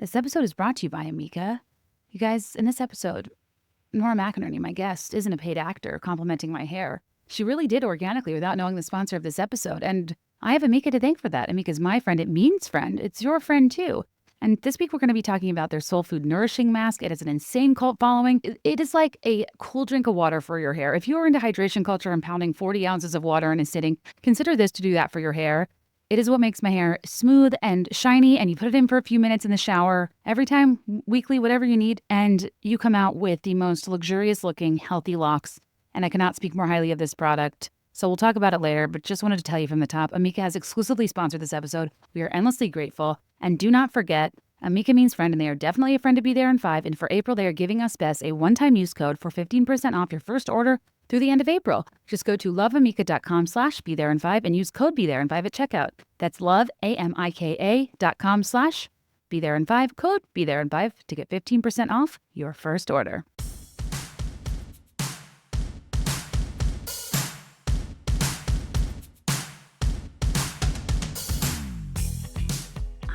This episode is brought to you by Amika. You guys, in this episode, Nora McInerny, my guest, isn't a paid actor complimenting my hair. She really did organically without knowing the sponsor of this episode, and I have Amika to thank for that. Amika's my friend. It means friend. It's your friend, too. And this week, we're going to be talking about their Soul Food Nourishing Mask. It has an insane cult following. It is like a cool drink of water for your hair. If you're into hydration culture and pounding 40 ounces of water in a sitting, consider this to do that for your hair. It is what makes my hair smooth and shiny, and you put it in for a few minutes in the shower every time, weekly, whatever you need, and you come out with the most luxurious-looking, healthy locks. And I cannot speak more highly of this product, so we'll talk about it later, but just wanted to tell you from the top, Amika has exclusively sponsored this episode. We are endlessly grateful, and do not forget, Amika means friend, and they are definitely a friend to be there in 5, and for April, they are giving us best a one-time use code for 15% off your first order through the end of April. Just go to loveamika.com/BeThereIn5 and use code BeThereIn5 at checkout. That's loveamika.com/BeThereIn5, code BeThereIn5 to get 15% off your first order.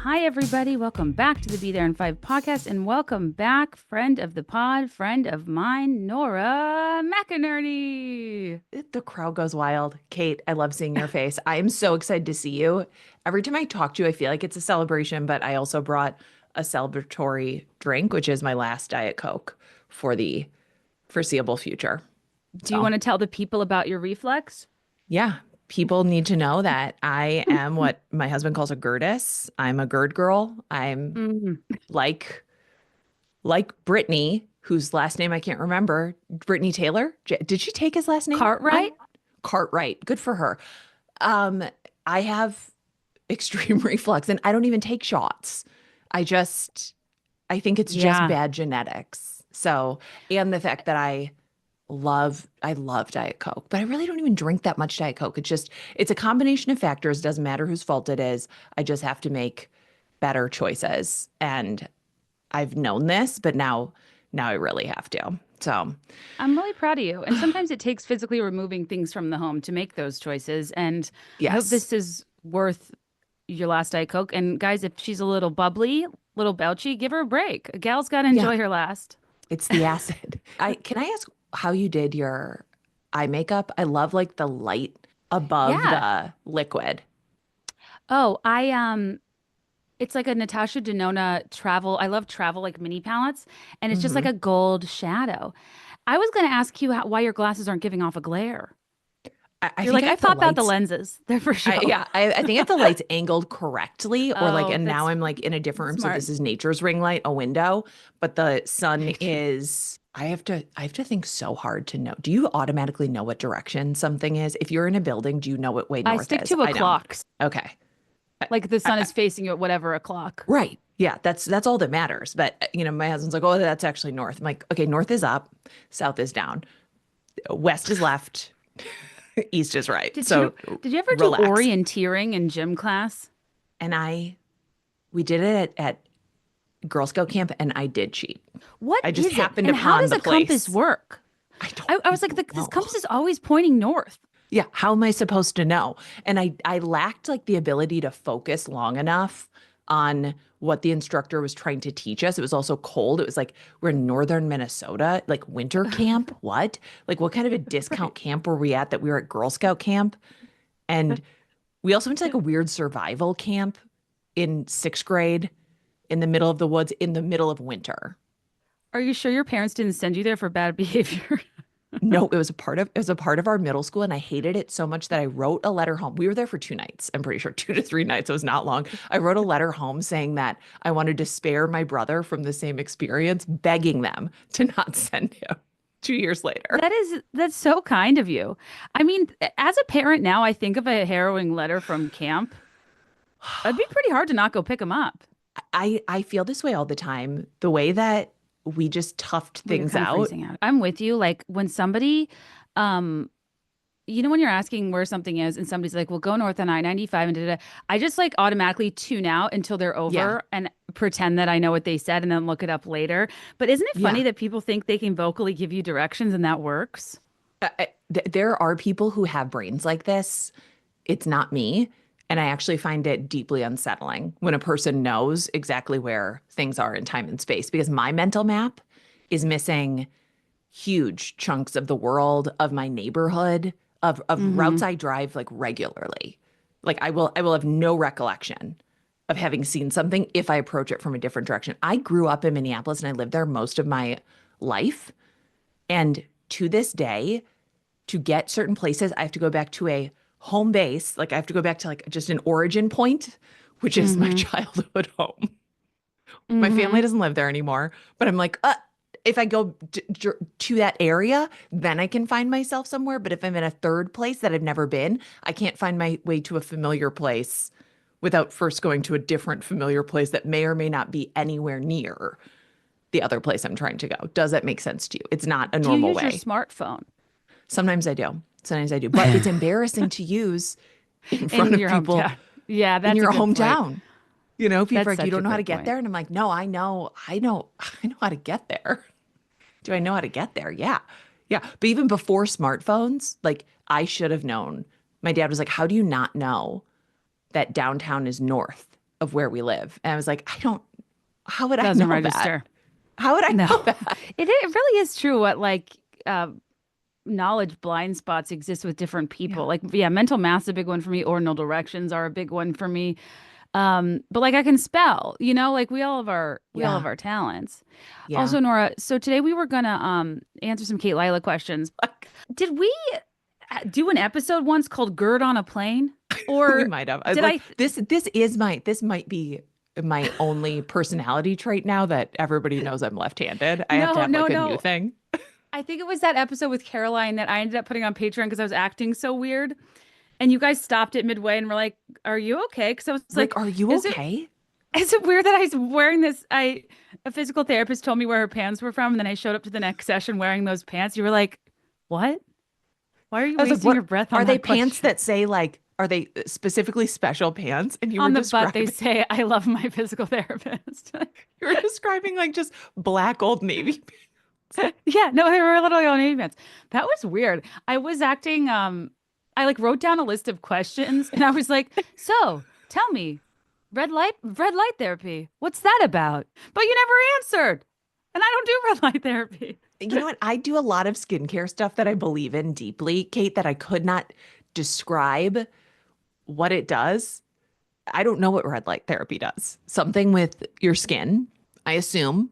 Hi, everybody. Welcome back to the Be There in 5 podcast, and welcome back, friend of the pod, friend of mine, Nora McInerny. The crowd goes wild. Kate, I love seeing your face. I am so excited to see you. Every time I talk to you, I feel like it's a celebration, but I also brought a celebratory drink, which is my last Diet Coke for the foreseeable future. Do you want to tell the people about your reflex? Yeah. People need to know that I am what my husband calls a girdis. I'm a gird girl. I'm like Brittany, whose last name I can't remember. Brittany Taylor. Did she take his last name? Cartwright? Cartwright. Good for her. I have extreme reflux, and I don't even take shots. I think it's just bad genetics. So, and the fact that I love Diet Coke, but I really don't even drink that much Diet Coke. It's a combination of factors. It doesn't matter whose fault it is. I just have to make better choices. And I've known this, but now I really have to. So I'm really proud of you. And sometimes it takes physically removing things from the home to make those choices. And yes. I hope this is worth your last Diet Coke. And guys, if she's a little bubbly, little belchy, give her a break. A gal's got to enjoy her last. It's the acid. Can I ask how you did your eye makeup? I love like the light above the liquid. Oh, it's like a Natasha Denona travel. I love travel like mini palettes, and it's just like a gold shadow. I was going to ask you why your glasses aren't giving off a glare. I pop out the lenses. They're for sure. I think if the light's angled correctly, or now I'm like in a different room. Smart. So this is nature's ring light, a window, but the sun is. I have to think so hard to know. Do you automatically know what direction something is? If you're in a building, do you know what way north is? I stick to a clock. Okay. Like the sun is facing you at whatever o'clock. Right. Yeah, that's all that matters. But my husband's like, oh, that's actually north. I'm like, okay, north is up, south is down, west is left, east is right. Did you ever do orienteering in gym class? And we did it at Girl Scout camp, and I did cheat. I just happened upon the place. And how does a compass work? I was like, this compass is always pointing north. Yeah, how am I supposed to know? And I lacked like the ability to focus long enough on what the instructor was trying to teach us. It was also cold. It was like we're in northern Minnesota, like winter camp. What? Like what kind of a discount camp were we at that we were at Girl Scout camp? And we also went to like a weird survival camp in 6th grade in the middle of the woods in the middle of winter. Are you sure your parents didn't send you there for bad behavior? No, it was a part of our middle school, and I hated it so much that I wrote a letter home. We were there for 2 nights. I'm pretty sure 2 to 3 nights. It was not long. I wrote a letter home saying that I wanted to spare my brother from the same experience, begging them to not send him 2 years later. That's so kind of you. I mean, as a parent now, I think of a harrowing letter from camp. It'd be pretty hard to not go pick him up. I feel this way all the time. The way that we just toughed things out. I'm with you. Like when somebody, when you're asking where something is and somebody's like, well, go north on I-95 and da-da-da, I just like automatically tune out until they're over and pretend that I know what they said and then look it up later. But isn't it funny that people think they can vocally give you directions and that works? There are people who have brains like this. It's not me. And I actually find it deeply unsettling when a person knows exactly where things are in time and space, because my mental map is missing huge chunks of the world, of my neighborhood, of Mm-hmm. routes I drive like regularly. Like I will have no recollection of having seen something if I approach it from a different direction. I grew up in Minneapolis and I lived there most of my life. And to this day, to get certain places, I have to go back to a home base. Like I have to go back to like just an origin point, which is my Mm-hmm. childhood home. My family Mm-hmm. doesn't live there anymore, but I'm like, if I go to that area, then I can find myself somewhere. But if I'm in a third place that I've never been, I can't find my way to a familiar place without first going to a different familiar place that may or may not be anywhere near the other place I'm trying to go. Does that make sense to you? It's not a Do you normal use your way. smartphone Sometimes I do. Sometimes I do. But it's embarrassing to use in front in of your people hometown? Yeah, in that's a your good point. hometown. You know, people are That's like, you such a don't know how to good get point. there. And I'm like, no, I know how to get there. Do I know how to get there? Yeah. Yeah. But even before smartphones, like I should have known. My dad was like, how do you not know that downtown is north of where we live? And I was like, how would I Doesn't know that? register. How would I No, know that? it really is true what like uh, knowledge blind spots exist with different Yeah. people. Like, yeah, mental math's a big one for me. Ordinal directions are a big one for me. But like I can spell, like we all have Yeah. our talents. Yeah. Also, Nora, so today we were gonna answer some Kate Lila questions. Did we do an episode once called "Gird on a Plane"? We Or might have. did Like I? this might be my only personality trait now that everybody knows I'm left-handed. I have to No, have no, like a new no. thing. I think it was that episode with Caroline that I ended up putting on Patreon because I was acting so weird. And you guys stopped it midway and were like, "Are you okay?" Because I was Like, like, are you "Is it okay? is it weird that I was wearing this?" A physical therapist told me where her pants were from, and then I showed up to the next session wearing those pants. You were like, "What? Why are you I was like, wasting your what breath are on they that pants question?" that say like, are they specifically special pants? And you were On the butt, they describing, say, "I love my physical therapist." you were describing like just black Old Navy pants. Yeah, no, they were literally on name pants. That was weird. I was acting. I like wrote down a list of questions, and I was like, "So, tell me, red light therapy. What's that about?" But you never answered, and I don't do red light therapy. You know what? I do a lot of skincare stuff that I believe in deeply, Kate, that I could not describe what it does. I don't know what red light therapy does. Something with your skin, I assume.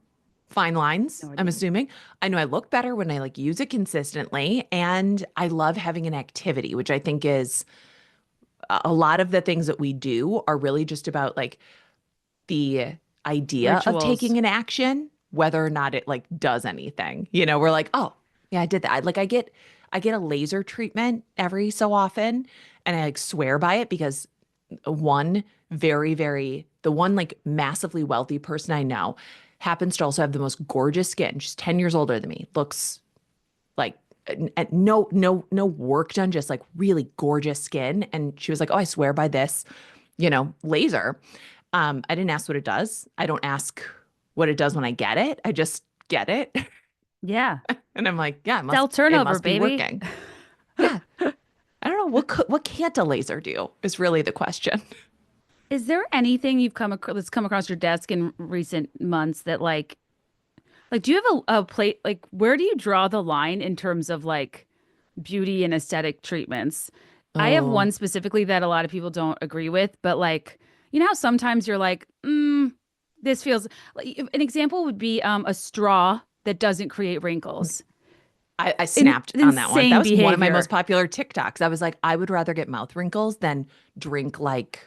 Fine lines, No I'm idea. assuming. I know I look better when I like use it consistently. And I love having an activity, which I think is a lot of the things that we do are really just about like the idea of Rituals. taking an action, whether or not it like does anything. You know, we're like, oh, yeah, I did that. Like I get a laser treatment every so often and I like swear by it because one the one like massively wealthy person I know happens to also have the most gorgeous skin. She's 10 years older than me. Looks like no work done, just like really gorgeous skin. And she was like, "Oh, I swear by this, laser." I didn't ask what it does. I don't ask what it does when I get it. I just get it. Yeah. And I'm like, yeah, Cell it turnover, must be baby. working. Yeah. I don't know what can't a laser do is really the question. Is there anything you've that's come across your desk in recent months that like do you have a plate like where do you draw the line in terms of like beauty and aesthetic treatments? I have Oh, one specifically that a lot of people don't agree with, but like how sometimes you're like, this feels like an example would be a straw that doesn't create wrinkles. I snapped on that one. That Insane was one of my most behavior. popular TikToks. I was like, I would rather get mouth wrinkles than drink like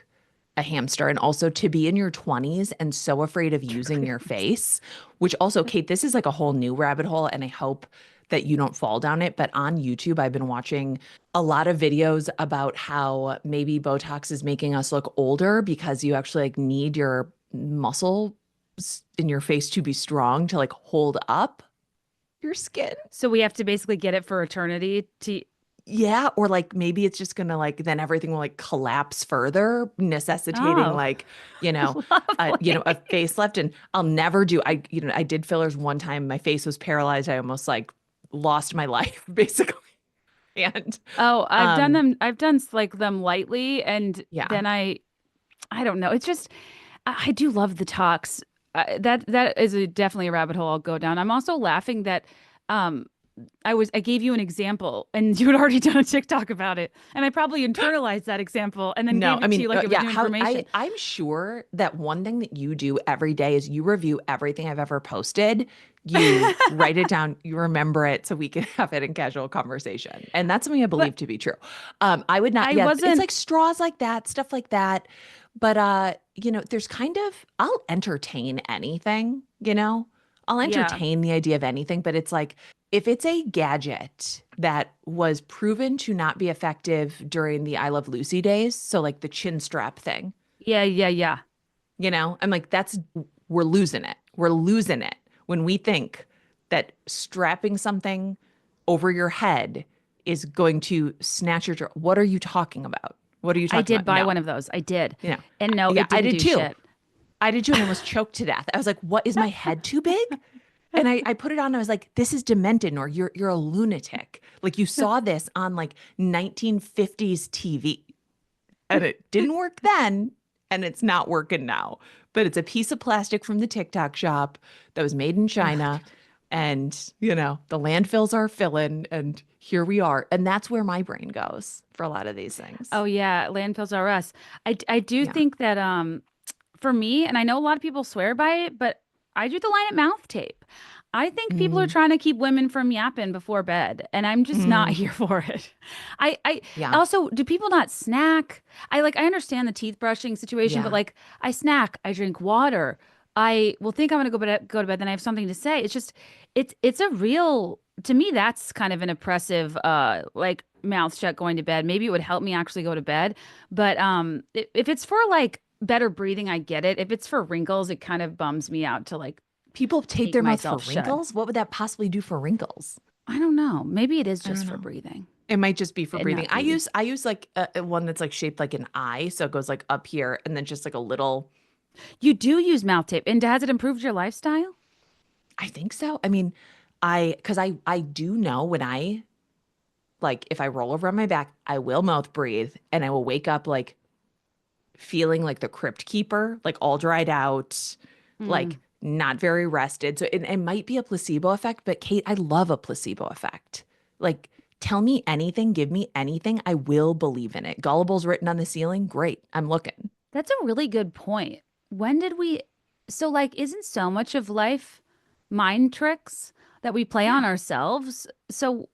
a hamster. And also to be in your 20s and so afraid of using your face, which also, Kate, this is like a whole new rabbit hole. And I hope that you don't fall down it. But on YouTube, I've been watching a lot of videos about how maybe Botox is making us look older because you actually like need your muscle in your face to be strong to like hold up your skin. So we have to basically get it for eternity to Yeah, or like maybe it's just gonna like then everything will like collapse further, necessitating oh, like, you know, a lovely. facelift. And I'll never do I did fillers one time. My face was paralyzed. I almost like lost my life, basically. And Oh, I've done um them. I've done like them lightly, and yeah. then I don't know. It's just I do love the talks. That is definitely a rabbit hole I'll go down. I'm also laughing that um I gave you an example and you had already done a TikTok about it, and I probably internalized that example and then No, gave I it to mean, you like it was yeah, new how information. I'm sure that one thing that you do every day is you review everything I've ever posted. You write it down, you remember it so we can have it in casual conversation. And that's something I But believe to be true. I would not, I yeah, it's wasn't. like straws like that, stuff like that. But there's kind of I'll entertain anything, you know? I'll Yeah, entertain the idea of anything, but it's like if it's a gadget that was proven to not be effective during the I Love Lucy days, so like the chin strap thing, yeah. I'm like, we're losing it. We're losing it when we think that strapping something over your head is going to snatch your. What are you talking about? What are you I talking did about? buy No, one of those. I did, you know, and no, yeah, it I didn't did do too. shit. I did too, and I almost choked to death. I was like, "What is my head too big?" And I put it on. And I was like, "This is demented, or you're a lunatic. Like you saw this on like 1950s TV, and it didn't work then, and it's not working now. But it's a piece of plastic from the TikTok shop that was made in Ugh, China, dude. and the landfills are filling, and here we are. And that's where my brain goes for a lot of these things. Oh yeah, landfills are us. I do Yeah. think that for me, and I know a lot of people swear by it, but I do the line at mouth tape. I think people are Mm, trying to keep women from yapping before bed, and I'm just not mm, here for it. I yeah. also, do people not snack? I understand the teeth brushing situation, but Yeah. like I snack, I drink water. I will think I'm gonna go to bed, then I have something to say. It's just it's a real to me that's kind of an oppressive like mouth shut going to bed. Maybe it would help me actually go to bed, but if it's for like better breathing, I get it. If it's for wrinkles, it kind of bums me out to like People tape take their mouth for myself shut. wrinkles. What would that possibly do for wrinkles? I don't know. Maybe it is I don't just for know. breathing It might just be for and breathing. not I beauty. use I use like one that's like shaped like an eye, so it goes like up here and then just like a little. You do use mouth tape, and has it improved your lifestyle? I think so. I mean, I do know when I like if I roll over on my back, I will mouth breathe and I will wake up like feeling like the crypt keeper, like all dried out, Hmm. like not very rested. So it might be a placebo effect, but Kate, I love a placebo effect. Like, tell me anything, give me anything, I will believe in it. Gullible's written on the ceiling. Great. I'm looking. That's a really good point. When did we? So, like, isn't so much of life mind tricks that we play on Yeah. ourselves? So,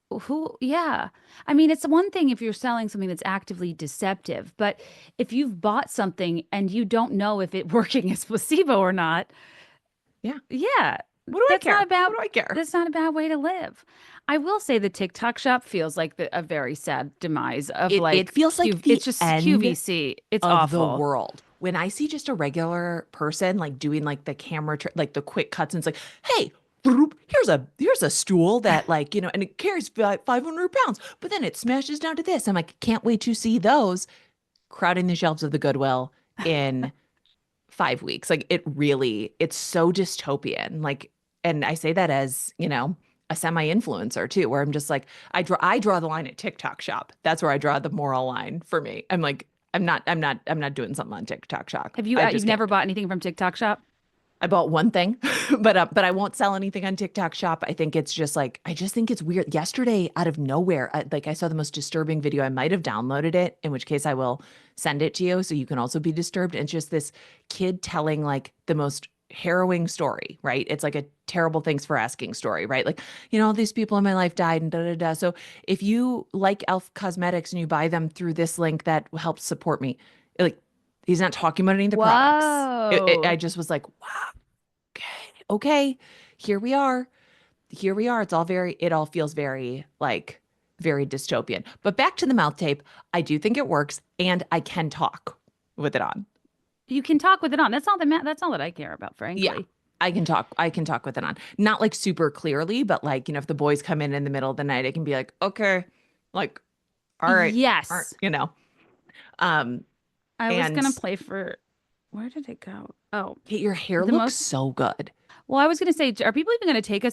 yeah. I mean, it's one thing if you're selling something that's actively deceptive, but if you've bought something and you don't know if it working as placebo or not, Yeah. yeah, What do I that's not a care? bad What do I care? that's not a bad way to live. I will say the TikTok shop feels like a very sad demise of It like feels like It's the just end QVC. It's of the awful. world. When I see just a regular person like doing like the like the quick cuts and it's like, hey, bloop, here's a stool that like, and it carries 500 pounds, but then it smashes down to this. I'm like, can't wait to see those crowding the shelves of the Goodwill in 5 weeks. Like it's so dystopian. Like, and I say that as, a semi-influencer too, where I'm just like, I draw the line at TikTok shop. That's where I draw the moral line for me. I'm like, I'm not doing something on TikTok shop. Have you I you've just never can't. bought anything from TikTok shop? I bought one thing, but I won't sell anything on TikTok shop. I think it's just like I just think it's weird. Yesterday, out of nowhere, I saw the most disturbing video. I might have downloaded it, in which case I will send it to you so you can also be disturbed. And it's just this kid telling like the most harrowing story, right? It's like a terrible things for asking story, right? Like, all these people in my life died and da da da. So if you like Elf Cosmetics and you buy them through this link that helps support me, like he's not talking about any of the products. I Whoa. just was like, wow, okay, here we are. Here we are. It all feels very like very dystopian. But back to the mouth tape, I do think it works and I can talk with it on. You can talk with it on. That's all that I care about, Yeah. frankly. I can talk with it on. Not like super clearly, but like, if the boys come in the middle of the night, I can be like, okay, like, all right, all right, Yes. Um, I was and gonna play for where did it go? Oh, Kate, your hair the looks most so good. Well, I was going to say, are people even going to take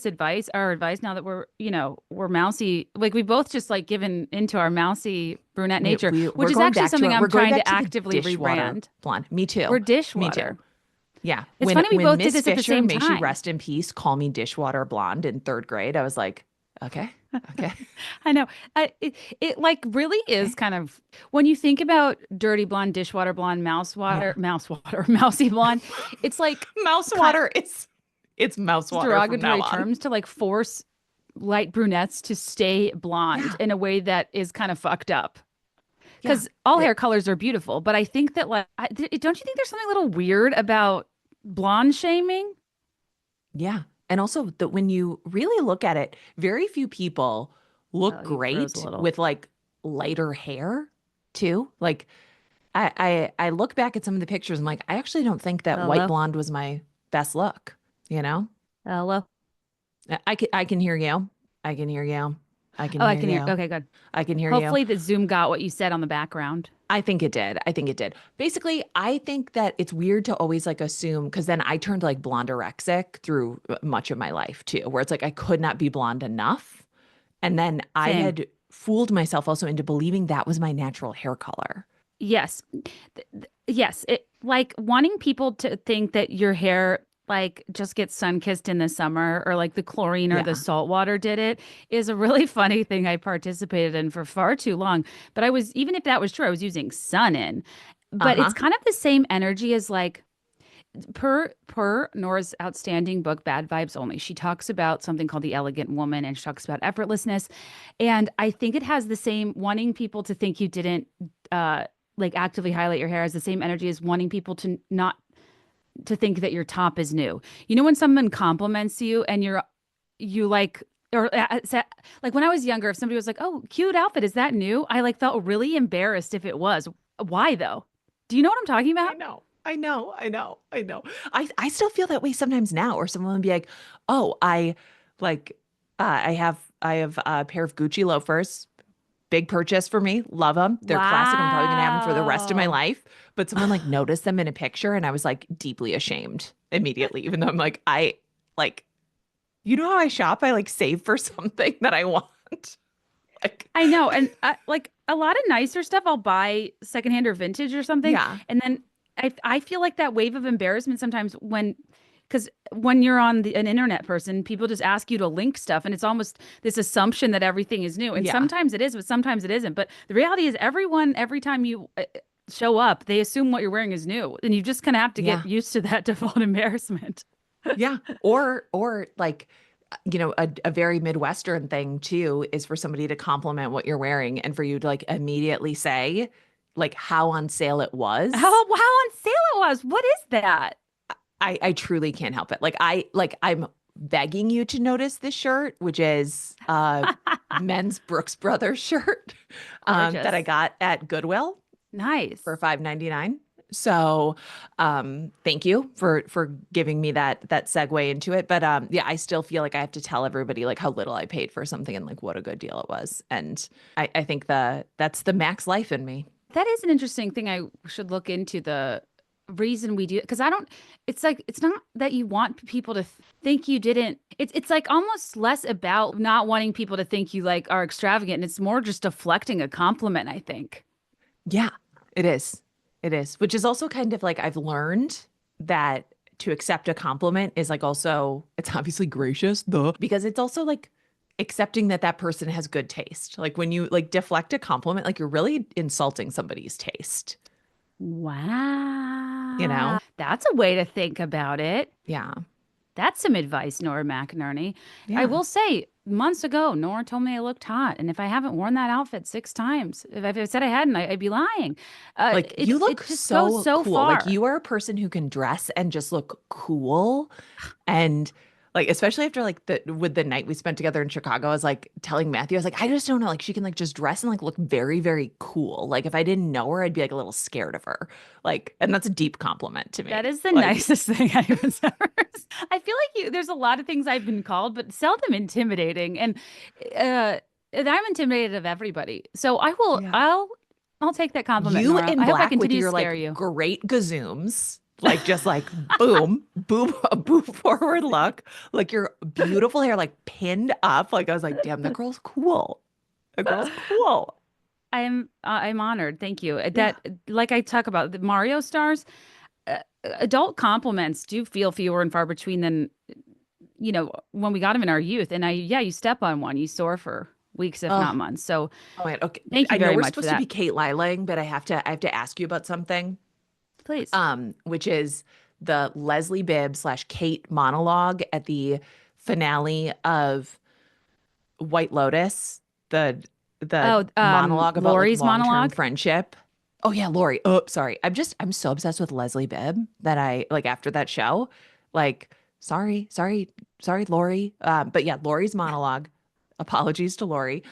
our advice now that we're mousy? Like we both just like given into our mousy brunette nature, We're which is going actually back to something it. We're I'm going trying back to to the actively dishwater rebrand. blonde. Me too. We're Me too. dishwater. Yeah. It's funny we When both did Miss this at the Fisher, same may she time. rest in peace, call me dishwater blonde in third grade, I was like, okay, okay, I know. It like really is okay. kind of when you think about dirty blonde, dishwater blonde, Yeah. mousy blonde, it's like Mouse kind water is it's mouse of water from now derogatory on. terms to like force light brunettes to stay blonde Yeah. in a way that is kind of fucked up. Yeah. Because all hair It, colors are beautiful, but I think that don't you think there's something a little weird about blonde shaming? yeah. And also that when you really look at it, very few people look Oh, you froze a great little. with like lighter hair too. Like I look back at some of the pictures, I'm like, I actually don't think that white Hello, blonde was my best look, you know? hello. I can hear you. I can hear you. I can Oh, I hear can hear. you. Okay, good. I can hear you. Hopefully, the Zoom got what you said on the background. I think it did. I think it did. Basically, I think that it's weird to always like assume because then I turned like blondorexic through much of my life too, where it's like I could not be blonde enough. And then I Same. had fooled myself also into believing that was my natural hair color. Yes. Yes. It like wanting people to think that your hair like just gets sun-kissed in the summer or like the chlorine or the Yeah. salt water did it is a really funny thing I participated in for far too long. But I was, even if that was true, I was using sun in. But it's Uh-huh. kind of the same energy as like per Nora's outstanding book, Bad Vibes Only. She talks about something called the elegant woman and she talks about effortlessness. And I think it has the same wanting people to think you didn't uh like actively highlight your hair as the same energy as wanting people to not to think that your top is new. You know when someone compliments you and you like or like when I was younger, if somebody was like, "Oh, cute outfit, is that new?" I like felt really embarrassed if it was. Why though? Do you know what I'm talking I about? know. I know. I know. I know. I still feel that way sometimes now, or someone will be like, "Oh, I like I have a pair of Gucci loafers. Big purchase for me. Love them. They're classic. I'm probably gonna have them for the rest of my Wow. life." But someone like noticed them in a picture, and I was like deeply ashamed immediately, even though I'm like, I like, you know how I shop? I like save for something that I want. Like, I know. And like a lot of nicer stuff I'll buy secondhand or vintage or something. yeah, And then I feel like that wave of embarrassment sometimes because when you're on an internet person, people just ask you to link stuff and it's almost this assumption that everything is new. And yeah, sometimes it is, but sometimes it isn't. But the reality is everyone, every time you show up, they assume what you're wearing is new. And you just kind of have to yeah. get used to that default embarrassment. Yeah. Or like, a very Midwestern thing too is for somebody to compliment what you're wearing and for you to like immediately say like how on sale it How, was. how on sale it was. What is that? I truly can't help it. I'm begging you to notice this shirt, which is men's Brooks Brothers shirt that I Gorgeous. got at Goodwill for Nice. $5.99. So thank you for giving me that segue into it. But yeah, I still feel like I have to tell everybody like how little I paid for something and like what a good deal it was. And I think that's the max life in me. That is an interesting thing I should look into the reason we do it because I don't it's like it's not that you want people to think you didn't it's like almost less about not wanting people to think you like are extravagant and it's more just deflecting a compliment, I think. Yeah, it is. It is. Which is also kind of like I've learned that to accept a compliment is like also it's obviously gracious, duh, because it's also like accepting that that person has good taste. Like when you like deflect a compliment, like you're really insulting somebody's taste, you Wow. know? That's a way to think about it. Yeah. That's some advice, Nora McInerny. I Yeah. will say, months ago, Nora told me I looked hot, and if I haven't worn that outfit 6 times, if I said I hadn't, I'd be lying. Like you It look just goes so so cool. Like far. you are a person who can dress and just look cool. And like especially after like the night we spent together in Chicago, I was like telling Matthew, I was like, I just don't know. Like she can like just dress and like look very, very cool. Like if I didn't know her, I'd be like a little scared of her. Like, and that's a deep compliment to That me. is the Like, nicest thing anyone's ever. I feel like there's a lot of things I've been called, but seldom intimidating. And I'm intimidated of everybody. So yeah. I'll take that compliment, You Nora. in I hope I black with continue to your scare like you. great gazooms, Like just like boom, boom, a boom forward look, like your beautiful hair like pinned up. Like I was like, damn, that girl's cool. That girl's cool. I'm honored. Thank you. Yeah. That like I talk about the Mario stars, adult compliments do feel fewer and far between than when we got them in our youth. And yeah, you step on one, you soar for weeks, if not Oh, months. So oh man. Okay. thank you I know very we're much for supposed to that. be Kate Liling, but I have to ask you about something. Please. Which is the Leslie Bibb slash Kate monologue at the finale of White Lotus, the Oh, monologue about like Lori's long-term monologue. friendship. Oh yeah, Lori. Oh, sorry. I'm so obsessed with Leslie Bibb that I like after that show. Like, sorry, Lori. But yeah, Lori's monologue. Apologies to Lori,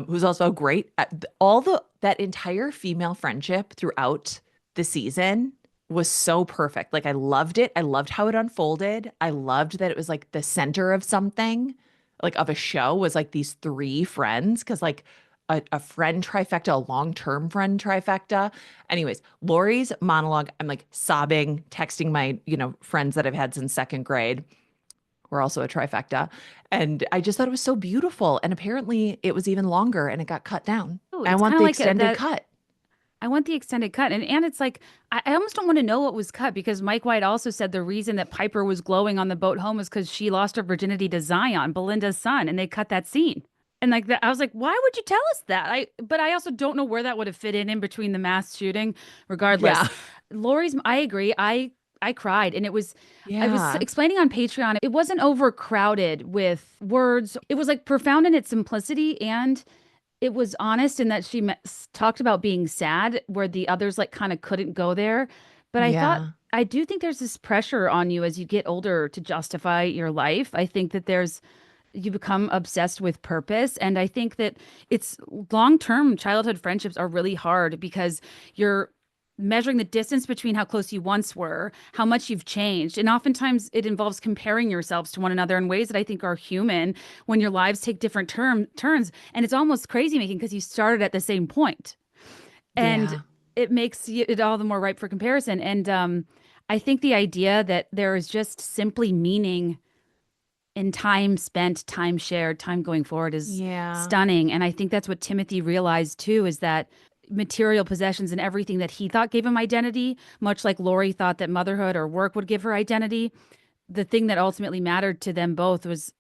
who's also great at all the that entire female friendship throughout the season was so perfect. Like I loved it. I loved how it unfolded. I loved that it was like the center of something, like of a show was like these three friends because like a friend trifecta, a long-term friend trifecta. Anyways, Lori's monologue, I'm like sobbing, texting my, friends that I've had since second grade. We're also a trifecta. And I just thought it was so beautiful. And apparently it was even longer and it got cut down. Oh, I it's want kind of the like extended that. cut. I want the extended cut. And it's like, I almost don't want to know what was cut because Mike White also said the reason that Piper was glowing on the boat home was because she lost her virginity to Zion, Belinda's son, and they cut that scene. And like that, I was like, why would you tell us that? But I also don't know where that would have fit in between the mass shooting. Regardless, Yeah. I agree. I cried, and I was Yeah. explaining on Patreon. It wasn't overcrowded with words. It was like profound in its simplicity and it was honest in that talked about being sad where the others like kind of couldn't go there. But Yeah. I do think there's this pressure on you as you get older to justify your life. I think that you become obsessed with purpose. And I think that it's long-term childhood friendships are really hard because you're measuring the distance between how close you once were, how much you've changed. And oftentimes it involves comparing yourselves to one another in ways that I think are human when your lives take different turns. And it's almost crazy making because you started at the same point. And Yeah. it makes it all the more ripe for comparison. And I think the idea that there is just simply meaning in time spent, time shared, time going forward is Yeah. stunning. And I think that's what Timothy realized too, is that material possessions and everything that he thought gave him identity, much like Lori thought that motherhood or work would give her identity, the thing that ultimately mattered to them both was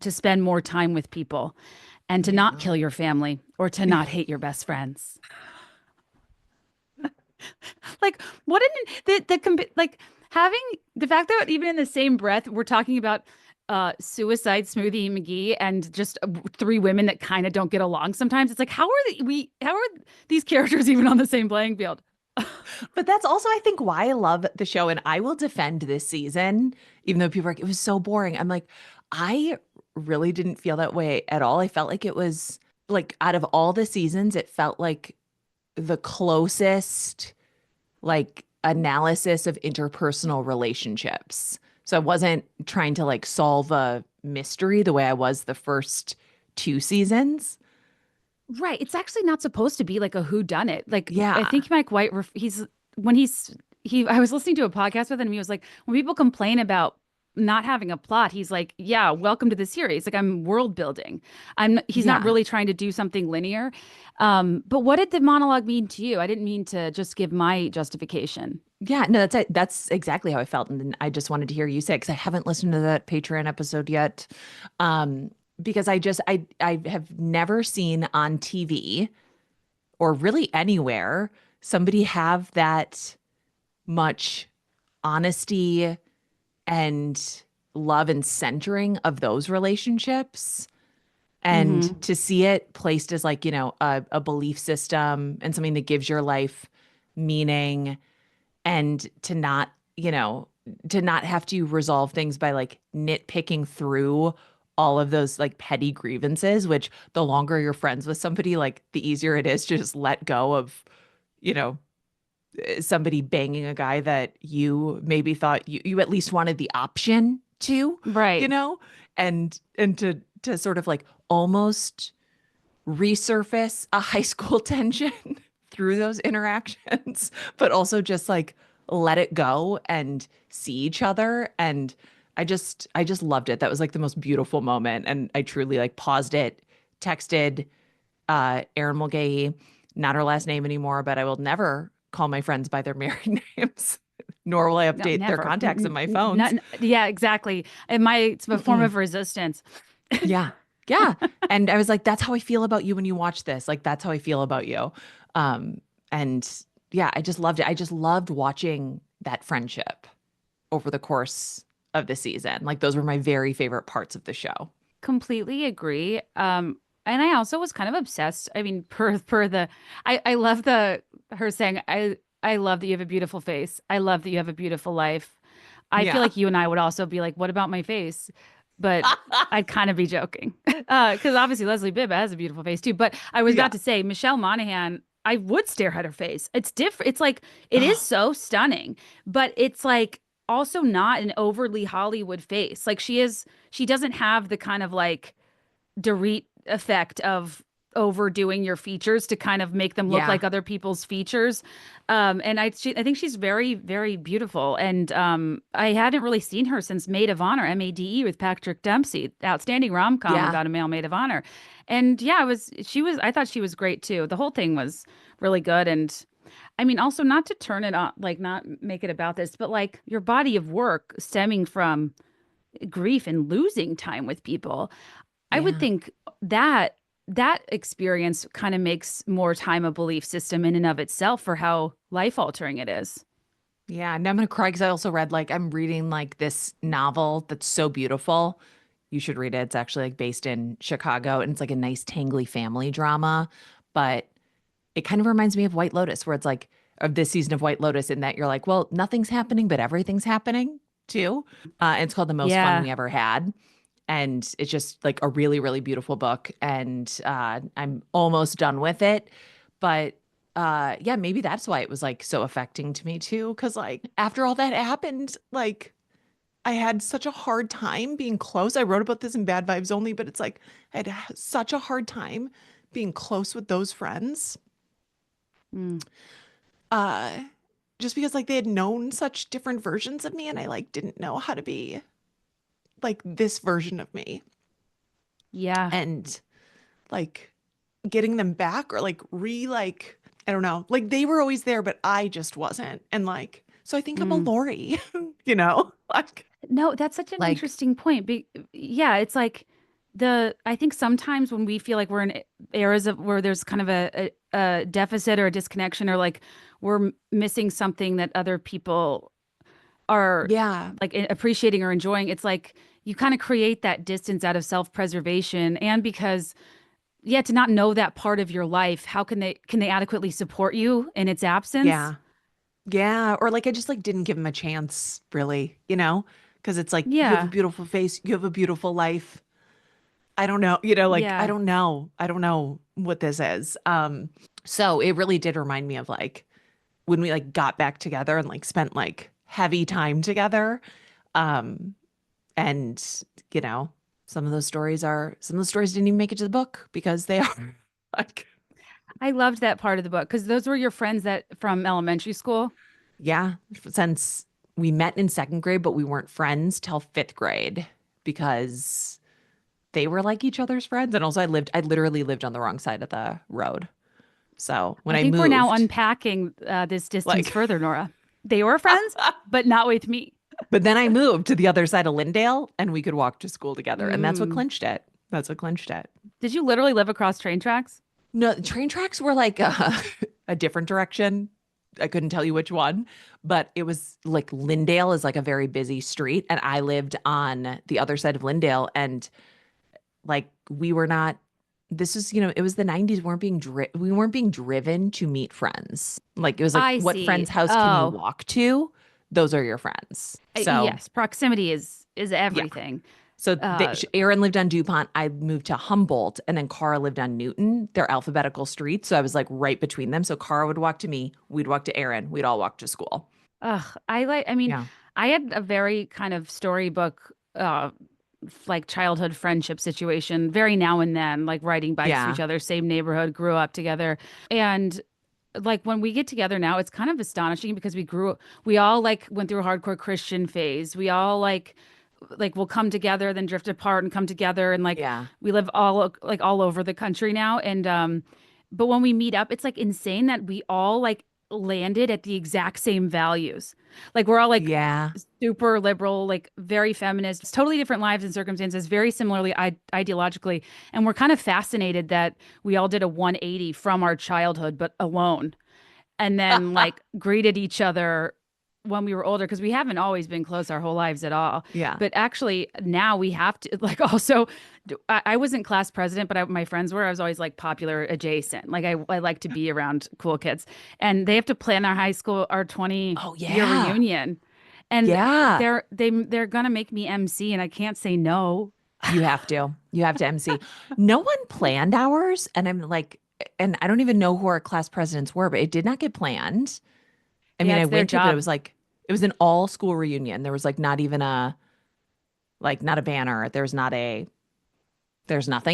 to spend more time with people and to not Yeah. kill your family or to not hate your best friends. Like what an like having the fact that even in the same breath we're talking about suicide Smoothie McGee and just three women that kind of don't get along sometimes. It's like how are these characters even on the same playing field? But that's also, I think, why I love the show. And I will defend this season, even though people are like, it was so boring. I'm like, I really didn't feel that way at all. I felt like it was like out of all the seasons, it felt like the closest like analysis of interpersonal relationships. So I wasn't trying to like solve a mystery the way I was the first two seasons. Right. It's actually not supposed to be like a who done it. Like I Yeah. think Mike White he's when he's he I was listening to a podcast with him and he was like when people complain about not having a plot, he's like, yeah, welcome to the series. Like I'm world building. He's not Yeah. really trying to do something linear. But what did the monologue mean to you? I didn't mean to just give my justification. Yeah, no, that's it. That's exactly how I felt. And then I just wanted to hear you say it because I haven't listened to that Patreon episode yet. Um, because I have never seen on TV or really anywhere somebody have that much honesty and love and centering of those relationships. And Hmm. to see it placed as like, a belief system and something that gives your life meaning and to not have to resolve things by like nitpicking through all of those like petty grievances, which the longer you're friends with somebody, like the easier it is to just let go of, you know, somebody banging a guy that you maybe thought you at least wanted the option to, you Right. know, and to sort of like almost resurface a high school tension through those interactions, but also just like let it go and see each other. And I just loved it. That was like the most beautiful moment. And I truly like paused it, texted Erin Mulcahy, not her last name anymore, but I will never call my friends by their married names, nor will I No, update their never. contacts in my phones. Yeah, exactly. It's a form Mm-mm. of resistance. Yeah. Yeah. And I was like, that's how I feel about you when you watch this. Like, that's how I feel about you. Um, and yeah, I just loved it. I just loved watching that friendship over the course of the season. Like, those were my very favorite parts of the show. Completely agree. And I also was kind of obsessed. I mean, per the, I love the her saying, I love that you have a beautiful face. I love that you have a beautiful life. I feel Yeah. like you and I would also be like, what about my face? But I'd kind of be joking. Because obviously Leslie Bibb has a beautiful face too. But I was Yeah. about to say, Michelle Monaghan, I would stare at her face. It's different. It's like, it is Oh, so stunning, but it's like also not an overly Hollywood face. Like she doesn't have the kind of like Dorit effect of overdoing your features to kind of make them look yeah. like other people's features. And I think she's very, very beautiful. And I hadn't really seen her since Maid of Honor, MADE with Patrick Dempsey, outstanding rom-com Yeah. about a male maid of honor. And yeah, I thought she was great too. The whole thing was really good. And I mean, also not to turn it on, like not make it about this, but like your body of work stemming from grief and losing time with people. I would Yeah. think that that experience kind of makes more time a belief system in and of itself for how life altering it is. Yeah. And I'm gonna cry because I also read like I'm reading like this novel that's so beautiful. You should read it. It's actually like based in Chicago and it's like a nice tangly family drama. But it kind of reminds me of White Lotus, where it's like of this season of White Lotus, in that you're like, well, nothing's happening, but everything's happening too. And it's called The Most Fun Yeah. We Ever Had. And it's just like a really, really beautiful book. And I'm almost done with it. But yeah, maybe that's why it was like so affecting to me too. Cause like after all that happened, like I had such a hard time being close. I wrote about this in Bad Vibes Only, but it's like I had such a hard time being close with those friends. Mm. Uh, just because like they had known such different versions of me and I like didn't know how to be like this version of me. Yeah. And like getting them back or like like I don't know, like they were always there, but I just wasn't. And like, so I think I'm a Mm. Lori, you know, No, that's such an like interesting point. Yeah, it's like I think sometimes when we feel like we're in eras of where there's kind of a deficit or a disconnection or like we're missing something that other people are yeah, like appreciating or enjoying, it's like you kind of create that distance out of self-preservation and because yeah, to not know that part of your life, how can they adequately support you in its absence? yeah, yeah. Or like I just like didn't give him a chance, really, you know, because it's like you have a Yeah. beautiful face, you have a beautiful life. I don't know, you know, like I Yeah. don't know. I don't know what this is. So it really did remind me of like when we like got back together and like spent like heavy time together. Um, and you know, some of the stories didn't even make it to the book because they are like, I loved that part of the book because those were your friends that from elementary school. yeah, since we met in second grade, but we weren't friends till fifth grade because they were like each other's friends. And also I literally lived on the wrong side of the road. So when I I think we're now moved, unpacking this distance like, further, Nora. They were friends, but not with me. but then I moved to the other side of Lindale and we could walk to school together. And that's what Mm. clinched it. That's what clinched it. Did you literally live across train tracks? No, the train tracks were like a different direction. I couldn't tell you which one, but it was like Lindale is like a very busy street. And I lived on the other side of Lindale. And like we were not, this is, you know, it was the 90s. We weren't being driven to meet friends. Like it was like, I what see. friend's house can you Oh, walk to? Those are your friends. So yes. Proximity is yeah. everything. So Uh, Aaron lived on DuPont. I moved to Humboldt, and then Cara lived on Newton. They're alphabetical streets, so I was like right between them. So Cara would walk to me, we'd walk to Aaron, we'd all walk to school. I mean, Yeah, I had a very kind of storybook, like childhood friendship situation, very now and then, like riding bikes to yeah, each other, same neighborhood, grew up together. And like when we get together now, it's kind of astonishing because we all like went through a hardcore Christian phase. We all like will come together, then drift apart and come together, and like Yeah. we live all over the country now. And but when we meet up, it's like insane that we all like landed at the exact same values. Like we're all like Yeah. super liberal, like very feminist, it's totally different lives and circumstances, very similarly ideologically. And we're kind of fascinated that we all did a 180 from our childhood, but alone, and then like greeted each other when we were older because we haven't always been close our whole lives at all. Yeah. But actually now we have to like also I wasn't class president, but my friends were. I was always like popular adjacent. Like I like to be around cool kids, and they have to plan our high school our 20 Oh, year yeah. reunion, and Yeah. they're gonna make me MC, and I can't say no. You have to. You have to MC. No one planned ours. And I'm like, and I don't even know who our class presidents were, but it did not get planned. I mean, Yeah, I it's their went to it, but it job. was like, it was an all school reunion. There was like not even not a banner. There's nothing.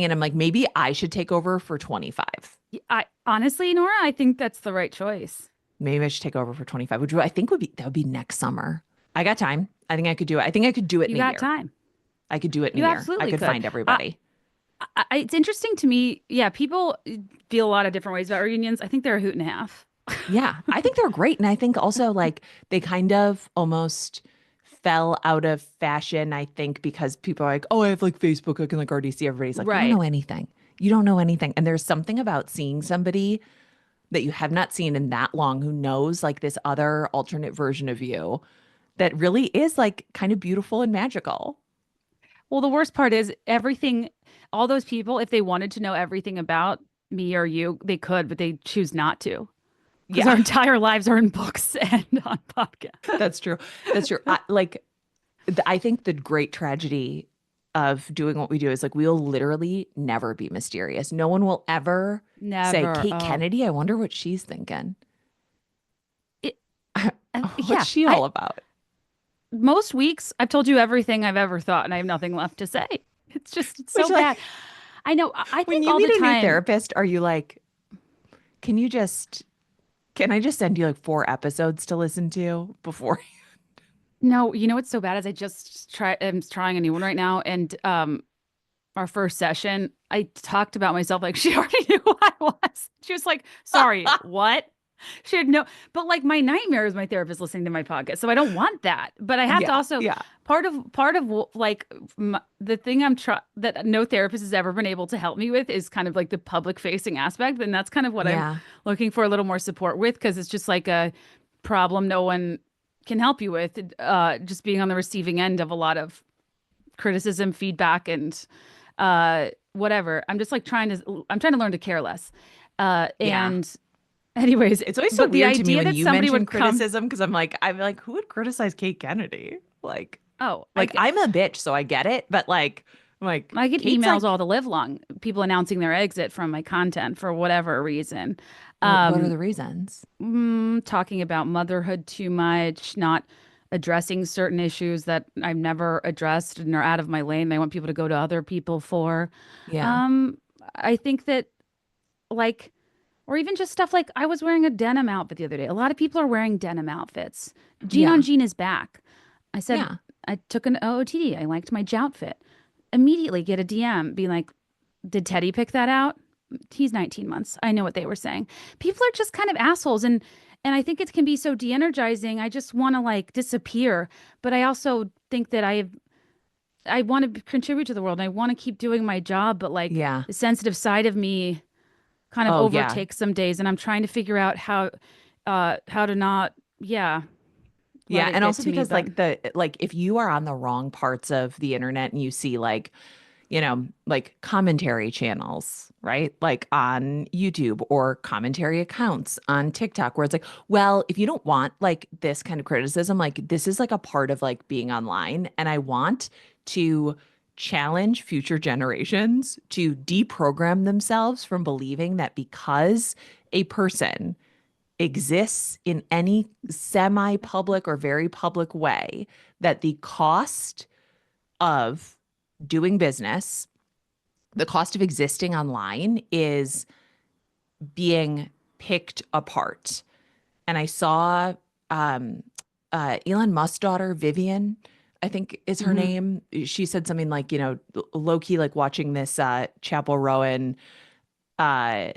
And I'm like, maybe I should take over for 25. I honestly, Nora, I think that's the right choice. Maybe I should take over for 25, which I think that would be next summer. I got time. I think I could do it. I think I could do it You in a got year. time. I could do it in You a year. I absolutely could could. find everybody. It's interesting to me. Yeah, people feel a lot of different ways about reunions. I think they're a hoot and a half. Yeah, I think they're great. And I think also like they kind of almost fell out of fashion, I think, because people are like, oh, I have like Facebook. I can like already see everybody's like, you don't Right. know anything. You don't know anything. And there's something about seeing somebody that you have not seen in that long who knows like this other alternate version of you that really is like kind of beautiful and magical. Well, the worst part is everything, all those people, if they wanted to know everything about me or you, they could, but they choose not to because our Yeah, entire lives are in books and on podcasts. that's true. That's true. I think the great tragedy of doing what we do is like we'll literally never be mysterious. No one will ever say, Never. Kate Oh, Kennedy, I wonder what she's thinking. it, What's yeah. she I all about? most weeks I've told you everything I've ever thought, and I have nothing left to say. It's Which so bad. like I know. I when think you all the meet a new time. therapist, are you like, can you just can I just send you like 4 episodes to listen to before? No, you know what's so bad is I'm trying a new one right now, and our first session, I talked about myself like she already knew who I was. She was like, "Sorry, what?" She had no, but like my nightmare is my therapist listening to my podcast, so I don't want that. But I have to Yeah, also yeah, part of like the thing I'm trying that no therapist has ever been able to help me with is kind of like the public facing aspect, and that's kind of what I'm yeah, looking for a little more support with because it's just like a problem no one can help you with. Just being on the receiving end of a lot of criticism, feedback, and whatever. I'm trying to learn to care less. yeah. And anyways, It's always so but the weird to me idea when that you somebody mention would come, criticism because I'm like, who would criticize Kate Kennedy? oh, Like I'm a bitch, so I get it, but like, I'm like I get Kate's emails all like, the live long, people announcing their exit from my content for whatever reason. what are Um, the reasons? Talking about motherhood too much, not addressing certain issues that I've never addressed and are out of my lane. They want people to go to other people for. Yeah, Um, I think that like or even just stuff like I was wearing a denim outfit the other day. A lot of people are wearing denim outfits. Jean on yeah, jean is back. I said yeah, I took an OOTD. I liked my joutfit. Immediately get a DM being like, "Did Teddy pick that out?" He's 19 months. I know what they were saying. People are just kind of assholes, and I think it can be so de-energizing. I just want to like disappear, but I also think that I want to contribute to the world and I want to keep doing my job, but like yeah. the sensitive side of me kind of Oh yeah, overtakes some days, and I'm trying to figure out how to not, yeah, let yeah. it And get also to me. because But like if you are on the wrong parts of the internet and you see like like commentary channels, right? Like on YouTube or commentary accounts on TikTok where it's like, well, if you don't want like this kind of criticism, like this is like a part of like being online. And I want to challenge future generations to deprogram themselves from believing that because a person exists in any semi-public or very public way, that the cost of doing business, the cost of existing online is being picked apart. And I saw Elon Musk's daughter, Vivian, I think is her Hmm. name. She said something like, low key, like watching this Chapel Rowan, uh,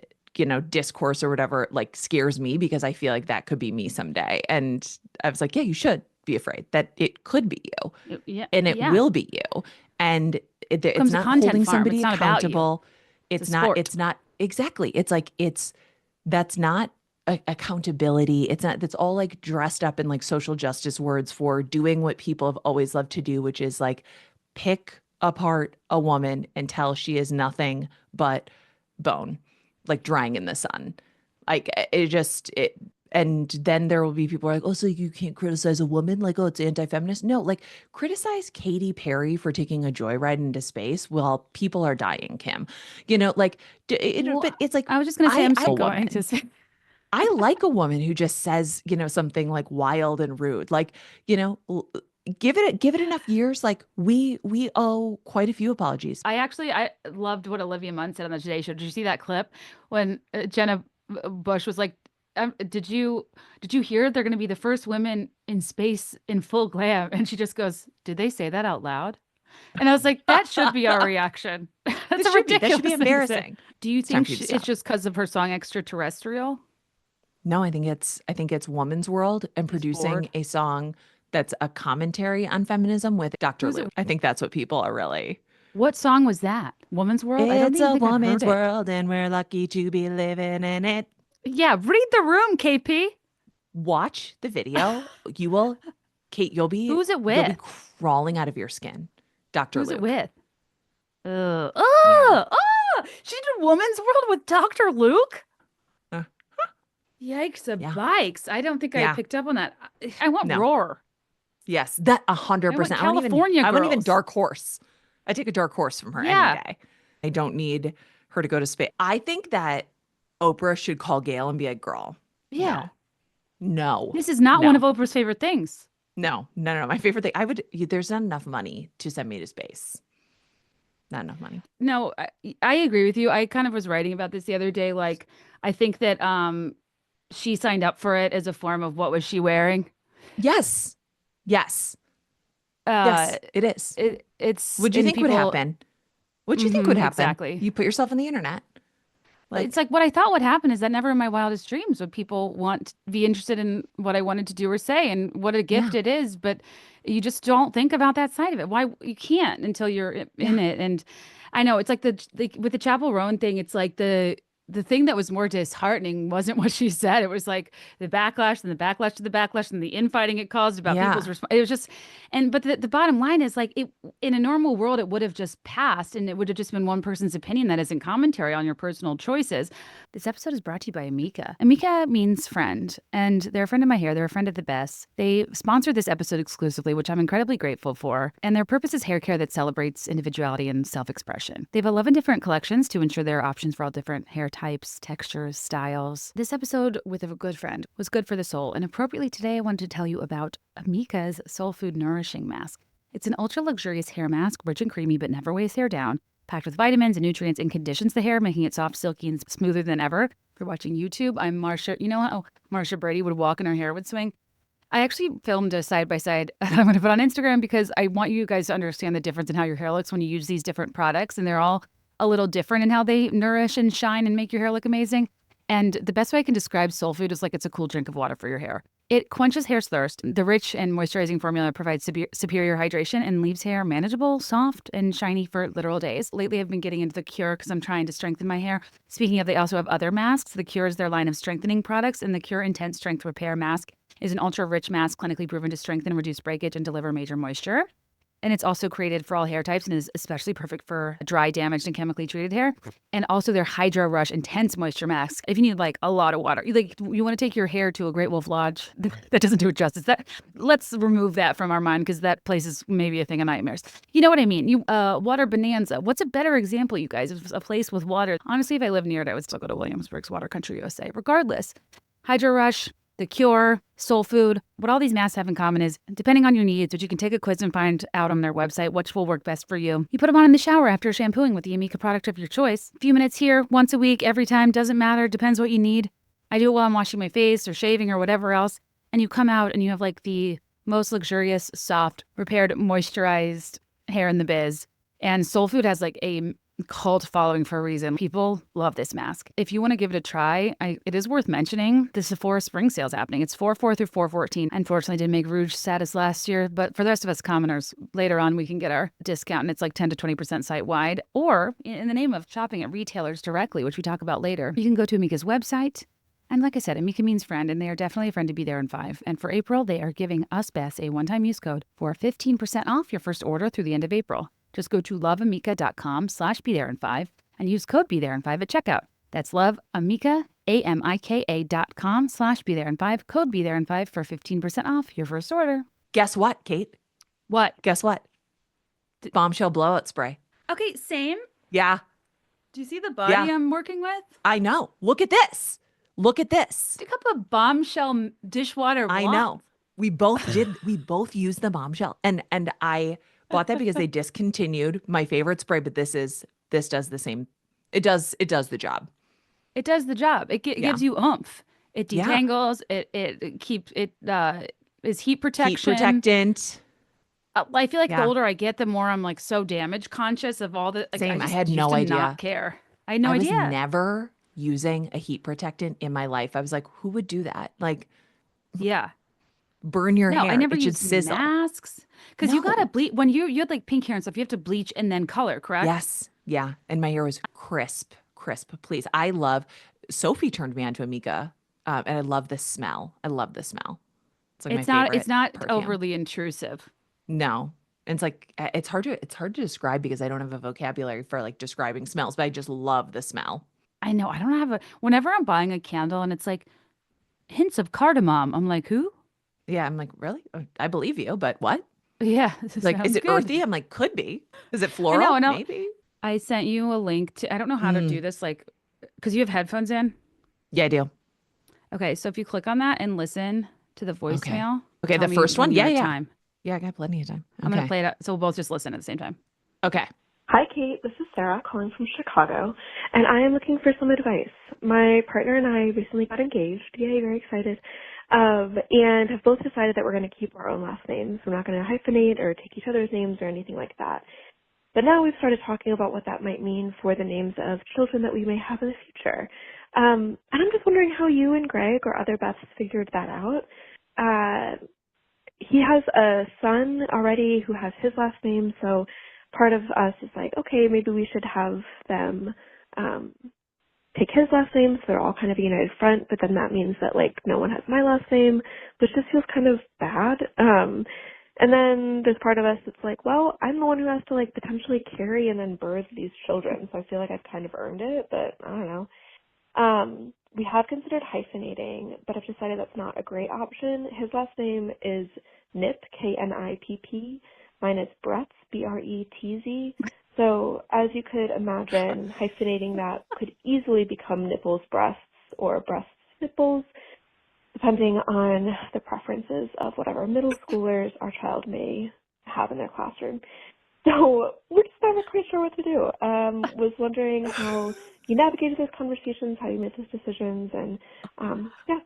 discourse or whatever, like scares me because I feel like that could be me someday. And I was like, yeah, you should be afraid that it could be you Yeah, and it yeah. will be you. And it's Becomes a not content holding farm. somebody It's not about you. accountable. It's a sport. It's not exactly. It's like, that's not accountability. It's not, that's all like dressed up in like social justice words for doing what people have always loved to do, which is like pick apart a woman until she is nothing but bone, like drying in the sun. Like and then there will be people who are like, oh, so you can't criticize a woman? Like, oh, it's anti-feminist. No, like criticize Katy Perry for taking a joyride into space while people are dying, Kim. Like, Well, but it's like, I was just gonna say I'm I a still going to woman. say. I like a woman who just says, something like wild and rude. Like, give it enough years. Like we owe quite a few apologies. I loved what Olivia Munn said on the Today Show. Did you see that clip when Jenna Bush was like, did you hear they're going to be the first women in space in full glam?" And she just goes, "Did they say that out loud?" And I was like, that should be our reaction. That's a That should be ridiculous thing to say. embarrassing. Do you It's time think for you to it's stop. just because of her song Extraterrestrial? No, I think it's Woman's World and She's bored. producing a song that's a commentary on feminism with Dr. Who's Luke. it? I think that's what people are really. What song was that? Woman's World? I don't It's even a think I've heard woman's it. world and we're lucky to be living in it. Yeah, read the room, KP. Watch the video. You will, Kate, Who's it you'll be with? crawling out of your skin. Dr. Who's it Luke. with? Yeah. She did Woman's World with Dr. Luke? Uh, Yikes, a yeah. bikes. I don't think I Yeah. picked up on that. I want No. Roar. Yes. That I want 100%. California I want even Girls. dark horse. I take a dark horse from her any Yeah. day. I don't need her to go to space. I think that Oprah should call Gail and be like, girl, Yeah. no, no, This is not one of no, Oprah's favorite things. no. My favorite thing, there's not enough money to send me to space. Not enough money. No, I agree with you. I kind of was writing about this the other day. Like, I think that she signed up for it as a form of what was she wearing? Yes. Yes. Uh, Yes, it is. it's Would you and think would people. happen? What do you think would happen? Exactly. You put yourself on the internet. It's Like, like what I thought would happen is that never in my wildest dreams would people want to be interested in what I wanted to do or say and what a gift yeah, it is, but you just don't think about that side of it. Why you can't until you're in yeah, it. And I know it's like the with the Chapel Roan thing, it's like the thing that was more disheartening wasn't what she said. It was like the backlash and the backlash to the backlash and the infighting it caused about people's yeah, response. It was just, but the bottom line is like it in a normal world, it would have just passed and it would have just been one person's opinion that isn't commentary on your personal choices. This episode is brought to you by Amika. Amika means friend, and they're a friend of my hair. They're a friend of the best. They sponsored this episode exclusively, which I'm incredibly grateful for. And their purpose is hair care that celebrates individuality and self-expression. They have 11 different collections to ensure there are options for all different hair types, textures, styles. This episode with a good friend was good for the soul, and appropriately today I wanted to tell you about Amika's Soul Food Nourishing Mask. It's an ultra-luxurious hair mask, rich and creamy but never weighs hair down, packed with vitamins and nutrients and conditions the hair, making it soft, silky, and smoother than ever. If you're watching YouTube, I'm Marsha. You know how Marsha Brady would walk and her hair would swing? I actually filmed a side by side I'm going to put on Instagram because I want you guys to understand the difference in how your hair looks when you use these different products. And they're all a little different in how they nourish and shine and make your hair look amazing. And the best way I can describe soul food is like it's a cool drink of water for your hair. It quenches hair's thirst. The rich and moisturizing formula provides superior hydration and leaves hair manageable, soft, and shiny for literal days. Lately, I've been getting into the Cure because I'm trying to strengthen my hair. Speaking of, they also have other masks. The Cure is their line of strengthening products, and the Cure Intense Strength Repair Mask is an ultra-rich mask clinically proven to strengthen, reduce breakage, and deliver major moisture. And it's also created for all hair types and is especially perfect for dry, damaged, and chemically treated hair. And also their Hydro Rush Intense Moisture Mask. If you need like a lot of water, you want to take your hair to a Great Wolf Lodge, that doesn't do it justice. Let's remove that from our mind because that place is maybe a thing of nightmares. You know what I mean? Water Bonanza. What's a better example, you guys, of a place with water? Honestly, if I lived near it, I would still go to Williamsburg's Water Country USA. Regardless, Hydro Rush, The Cure, Soul Food, what all these masks have in common is, depending on your needs, which you can take a quiz and find out on their website, which will work best for you. You put them on in the shower after shampooing with the Amika product of your choice. A few minutes here, once a week, every time, doesn't matter, depends what you need. I do it while I'm washing my face or shaving or whatever else. And you come out and you have like the most luxurious, soft, repaired, moisturized hair in the biz. And Soul Food has like a cult following for a reason. People love this mask. If you want to give it a try, it is worth mentioning the Sephora spring sale's happening. It's 4/4 through 4/14. Unfortunately, didn't make Rouge status last year, but for the rest of us commoners, later on we can get our discount, and it's like 10 to 20% site wide. Or in the name of shopping at retailers directly, which we talk about later, you can go to Amika's website. And like I said, Amika means friend, and they are definitely a friend to be there in 5. And for April, they are giving us Bess a one-time use code for 15% off your first order through the end of April. Just go to loveamika.com/BeThereIn5 and use code BeThereIn5 at checkout. That's loveamika, AMIKA.com/BeThereIn5, code BeThereIn5 for 15% off your first order. Guess what, Kate? What? Guess what? Bombshell blowout spray. Okay, same. Yeah. Do you see the body I'm working with? I know. Look at this. Look at this. Pick up a Bombshell dishwater blonde. I know. We both did. We both used the Bombshell, and I bought that because they discontinued my favorite spray. But this does the same. It does the job. It does the job. It gives you oomph. It detangles. It keeps it is heat protection. Heat protectant. I feel like the older I get, the more I'm like so damage conscious of all the. Like, Same. I had no idea. Not care. I had no idea. I was never using a heat protectant in my life. I was like, who would do that? Like, burn your hair. I never it used should sizzle. Masks because you gotta bleach when you had like pink hair and stuff. You have to bleach and then color, correct? Yes, yeah. And my hair was crisp. Please, I love. Sophie turned me on to Amika, and I love the smell. It's like my favorite. It's not perfume. overly intrusive. No. And it's like it's hard to describe because I don't have a vocabulary for like describing smells, but I just love the smell. I know. I don't have whenever I'm buying a candle and it's like hints of cardamom, I'm like, who? Yeah, I'm like, really? I believe you, but what? Yeah. Like, is it good. earthy? I'm like, could be. Is it floral? I know. Maybe. I sent you a link to, I don't know how to do this, like, because you have headphones in. Yeah, I do. Okay, so if you click on that and listen to the voicemail. Okay, the first one? Yeah. Time. Yeah, I got plenty of time. Okay. I'm going to play it out, so we'll both just listen at the same time. Okay. Hi, Kate. This is Sarah calling from Chicago, and I am looking for some advice. My partner and I recently got engaged. Yay, very excited. And have both decided that we're going to keep our own last names. We're not going to hyphenate or take each other's names or anything like that. But now we've started talking about what that might mean for the names of children that we may have in the future. And I'm just wondering how you and Greg or other Beths figured that out. He has a son already who has his last name, so part of us is like, okay, maybe we should have them take his last name so they're all kind of a united front, but then that means that, like, no one has my last name, which just feels kind of bad. And then there's part of us that's like, well, I'm the one who has to, like, potentially carry and then birth these children, so I feel like I've kind of earned it, but I don't know. We have considered hyphenating, but I've decided that's not a great option. His last name is Knipp, Knipp. Mine is Bretz, Bretz. So as you could imagine, hyphenating that could easily become nipples breasts or breasts nipples, depending on the preferences of whatever middle schoolers our child may have in their classroom. So we're just never quite sure what to do. Was wondering how you navigated those conversations, how you made those decisions, and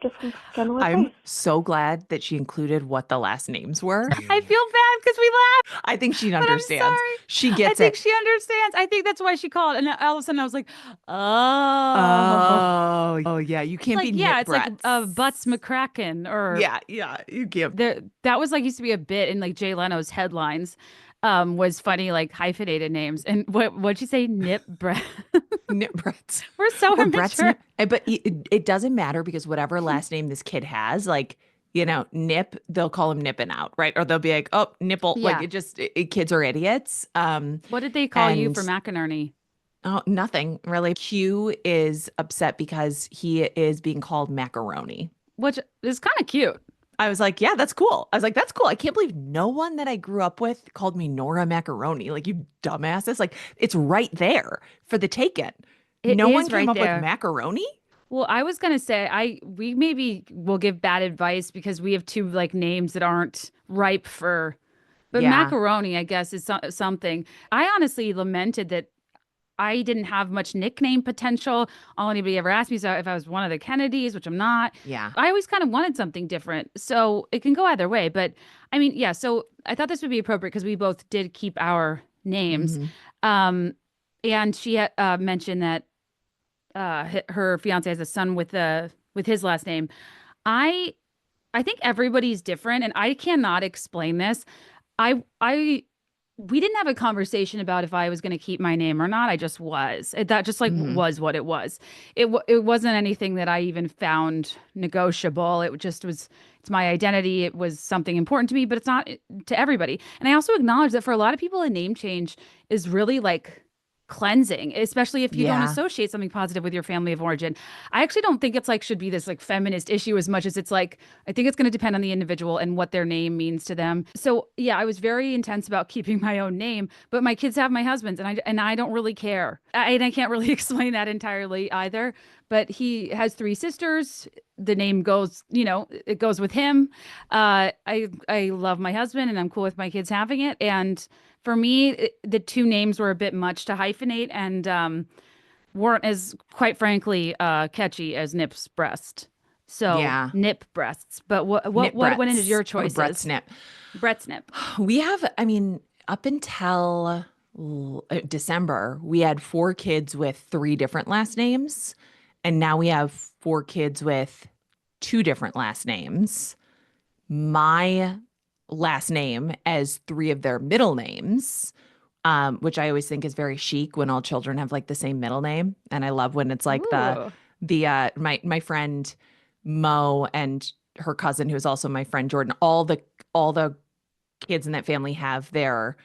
just some general advice. I'm so glad that she included what the last names were. I feel bad because we laughed. I think she understands. I'm sorry. She gets it. I think she understands. I think that's why she called. And all of a sudden I was like, oh yeah. You can't be it's like Butts McCracken or you can't. That was like used to be a bit in like Jay Leno's headlines. Was funny, like hyphenated names. And what'd you say? Nip Brett. Nip Bretts. We're so immature. But it doesn't matter because whatever last name this kid has, like, you know, Nip, they'll call him Nippin' Out, right? Or they'll be like, oh, nipple. Yeah. Like kids are idiots. What did they call you for McInerny? Oh, nothing really. Q is upset because he is being called macaroni. Which is kind of cute. I was like, yeah, that's cool. I was like, that's cool. I can't believe no one that I grew up with called me Nora McInerny. Like, you dumbasses. Like, it's right there for the taken. No one came up with macaroni. Well, I was going to say, we maybe will give bad advice because we have two like names that aren't ripe for, but macaroni, I guess, is something. I honestly lamented that I didn't have much nickname potential. All anybody ever asked me is if I was one of the Kennedys, which I'm not. Yeah. I always kind of wanted something different. So it can go either way. But I mean, yeah, so I thought this would be appropriate because we both did keep our names. Mm-hmm. Um, and she had mentioned that her fiance has a son with his last name. I I think everybody's different, and I cannot explain this. I we didn't have a conversation about if I was going to keep my name or not. I just was. That just like Mm-hmm. was what it was. It wasn't anything that I even found negotiable. It just was. It's my identity. It was something important to me, but it's not to everybody. And I also acknowledge that for a lot of people, a name change is really like cleansing, especially if you don't Yeah. associate something positive with your family of origin. I actually don't think it's like should be this like feminist issue as much as it's like I think it's going to depend on the individual and what their name means to them. So yeah, I was very intense about keeping my own name, but my kids have my husband's, and I don't really care. And I can't really explain that entirely either. But he has three sisters. The name goes, it goes with him. I love my husband, and I'm cool with my kids having it. And for me, the two names were a bit much to hyphenate and weren't as, quite frankly, catchy as Nip's breast. So Yeah. Nip breasts. But Knit what went into Brett's your or Brett choices? Snip. Brett's Nip. We have, I mean, up until December, we had four kids with three different last names. And now we have four kids with two different last names. My last name as three of their middle names, which I always think is very chic when all children have like the same middle name. And I love when it's like Ooh. my friend Mo and her cousin, who's also my friend Jordan, all the kids in that family have their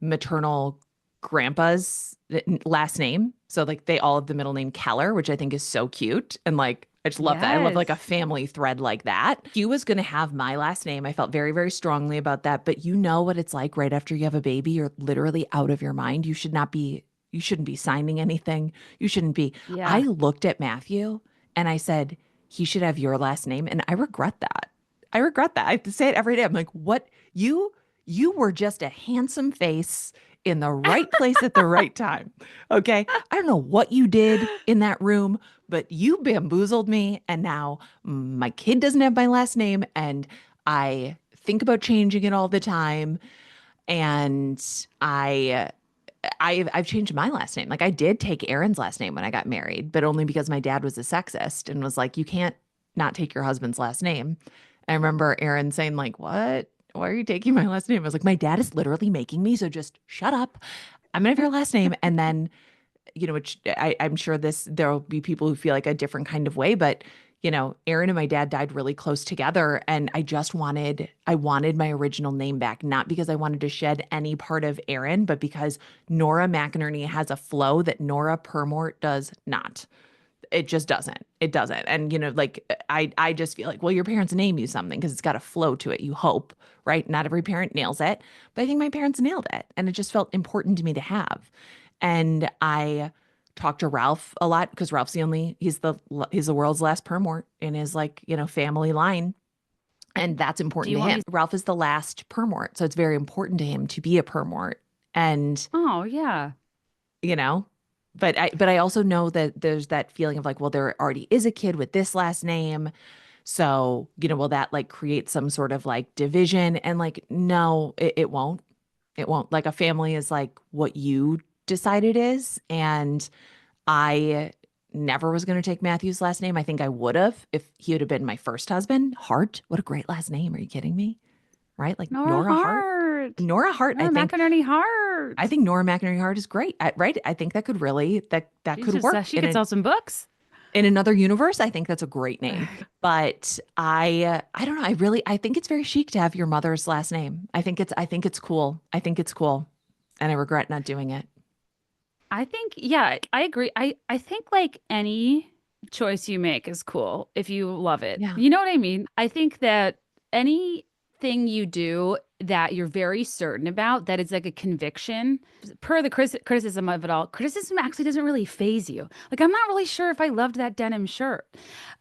maternal grandpa's last name. So like they all have the middle name Keller, which I think is so cute. And like I just love that. I love Yes. like a family thread like that. He was going to have my last name. I felt very, very strongly about that. But you know what it's like right after you have a baby, you're literally out of your mind. You shouldn't be signing anything. You shouldn't be. I Yeah. looked at Matthew and I said, he should have your last name. And I regret that. I regret that. I have to say it every day. I'm like, what? You were just a handsome face in the right place at the right time. Okay. I don't know what you did in that room, but you bamboozled me. And now my kid doesn't have my last name. And I think about changing it all the time. And I've changed my last name. Like I did take Aaron's last name when I got married, but only because my dad was a sexist and was like, you can't not take your husband's last name. I remember Aaron saying like, what? Why are you taking my last name? I was like, my dad is literally making me, so just shut up. I'm gonna have your last name. And then, which I'm sure there will be people who feel like a different kind of way, but Aaron and my dad died really close together. And I wanted my original name back, not because I wanted to shed any part of Aaron, but because Nora McInerny has a flow that Nora Permort does not. It just doesn't. It doesn't. And like I just feel like, well, your parents name you something because it's got a flow to it. You hope, right? Not every parent nails it, but I think my parents nailed it, and it just felt important to me to have. And I talked to Ralph a lot because Ralph's he's the world's last Permort in his like family line, and that's Do important you to want him. me? Ralph is the last Permort, so it's very important to him to be a Permort, and Oh, yeah. you know but I also know that there's that feeling of like, well, there already is a kid with this last name, so will that like create some sort of like division? And like, no, it won't. It won't. Like a family is like what you decide it is. And I never was going to take Matthew's last name. I think I would have if he would have been my first husband. Hart, what a great last name. Are you kidding me? Right? Like Nora Nora Hart. Hart. Nora Hart, Nora McInerny I Hart. think Nora McInerny Hart is great. Right? I think that could really that She's could just work she could sell some books. in another universe. I think that's a great name. But I don't know. I think it's very chic to have your mother's last name. I think it's cool. I think it's cool. And I regret not doing it. I think, yeah, I agree. I think like any choice you make is cool if you love it. Yeah. You know what I mean? I think that anything you do that you're very certain about, that it's like a conviction, per the criticism of it all, criticism actually doesn't really phase you. Like, I'm not really sure if I loved that denim shirt.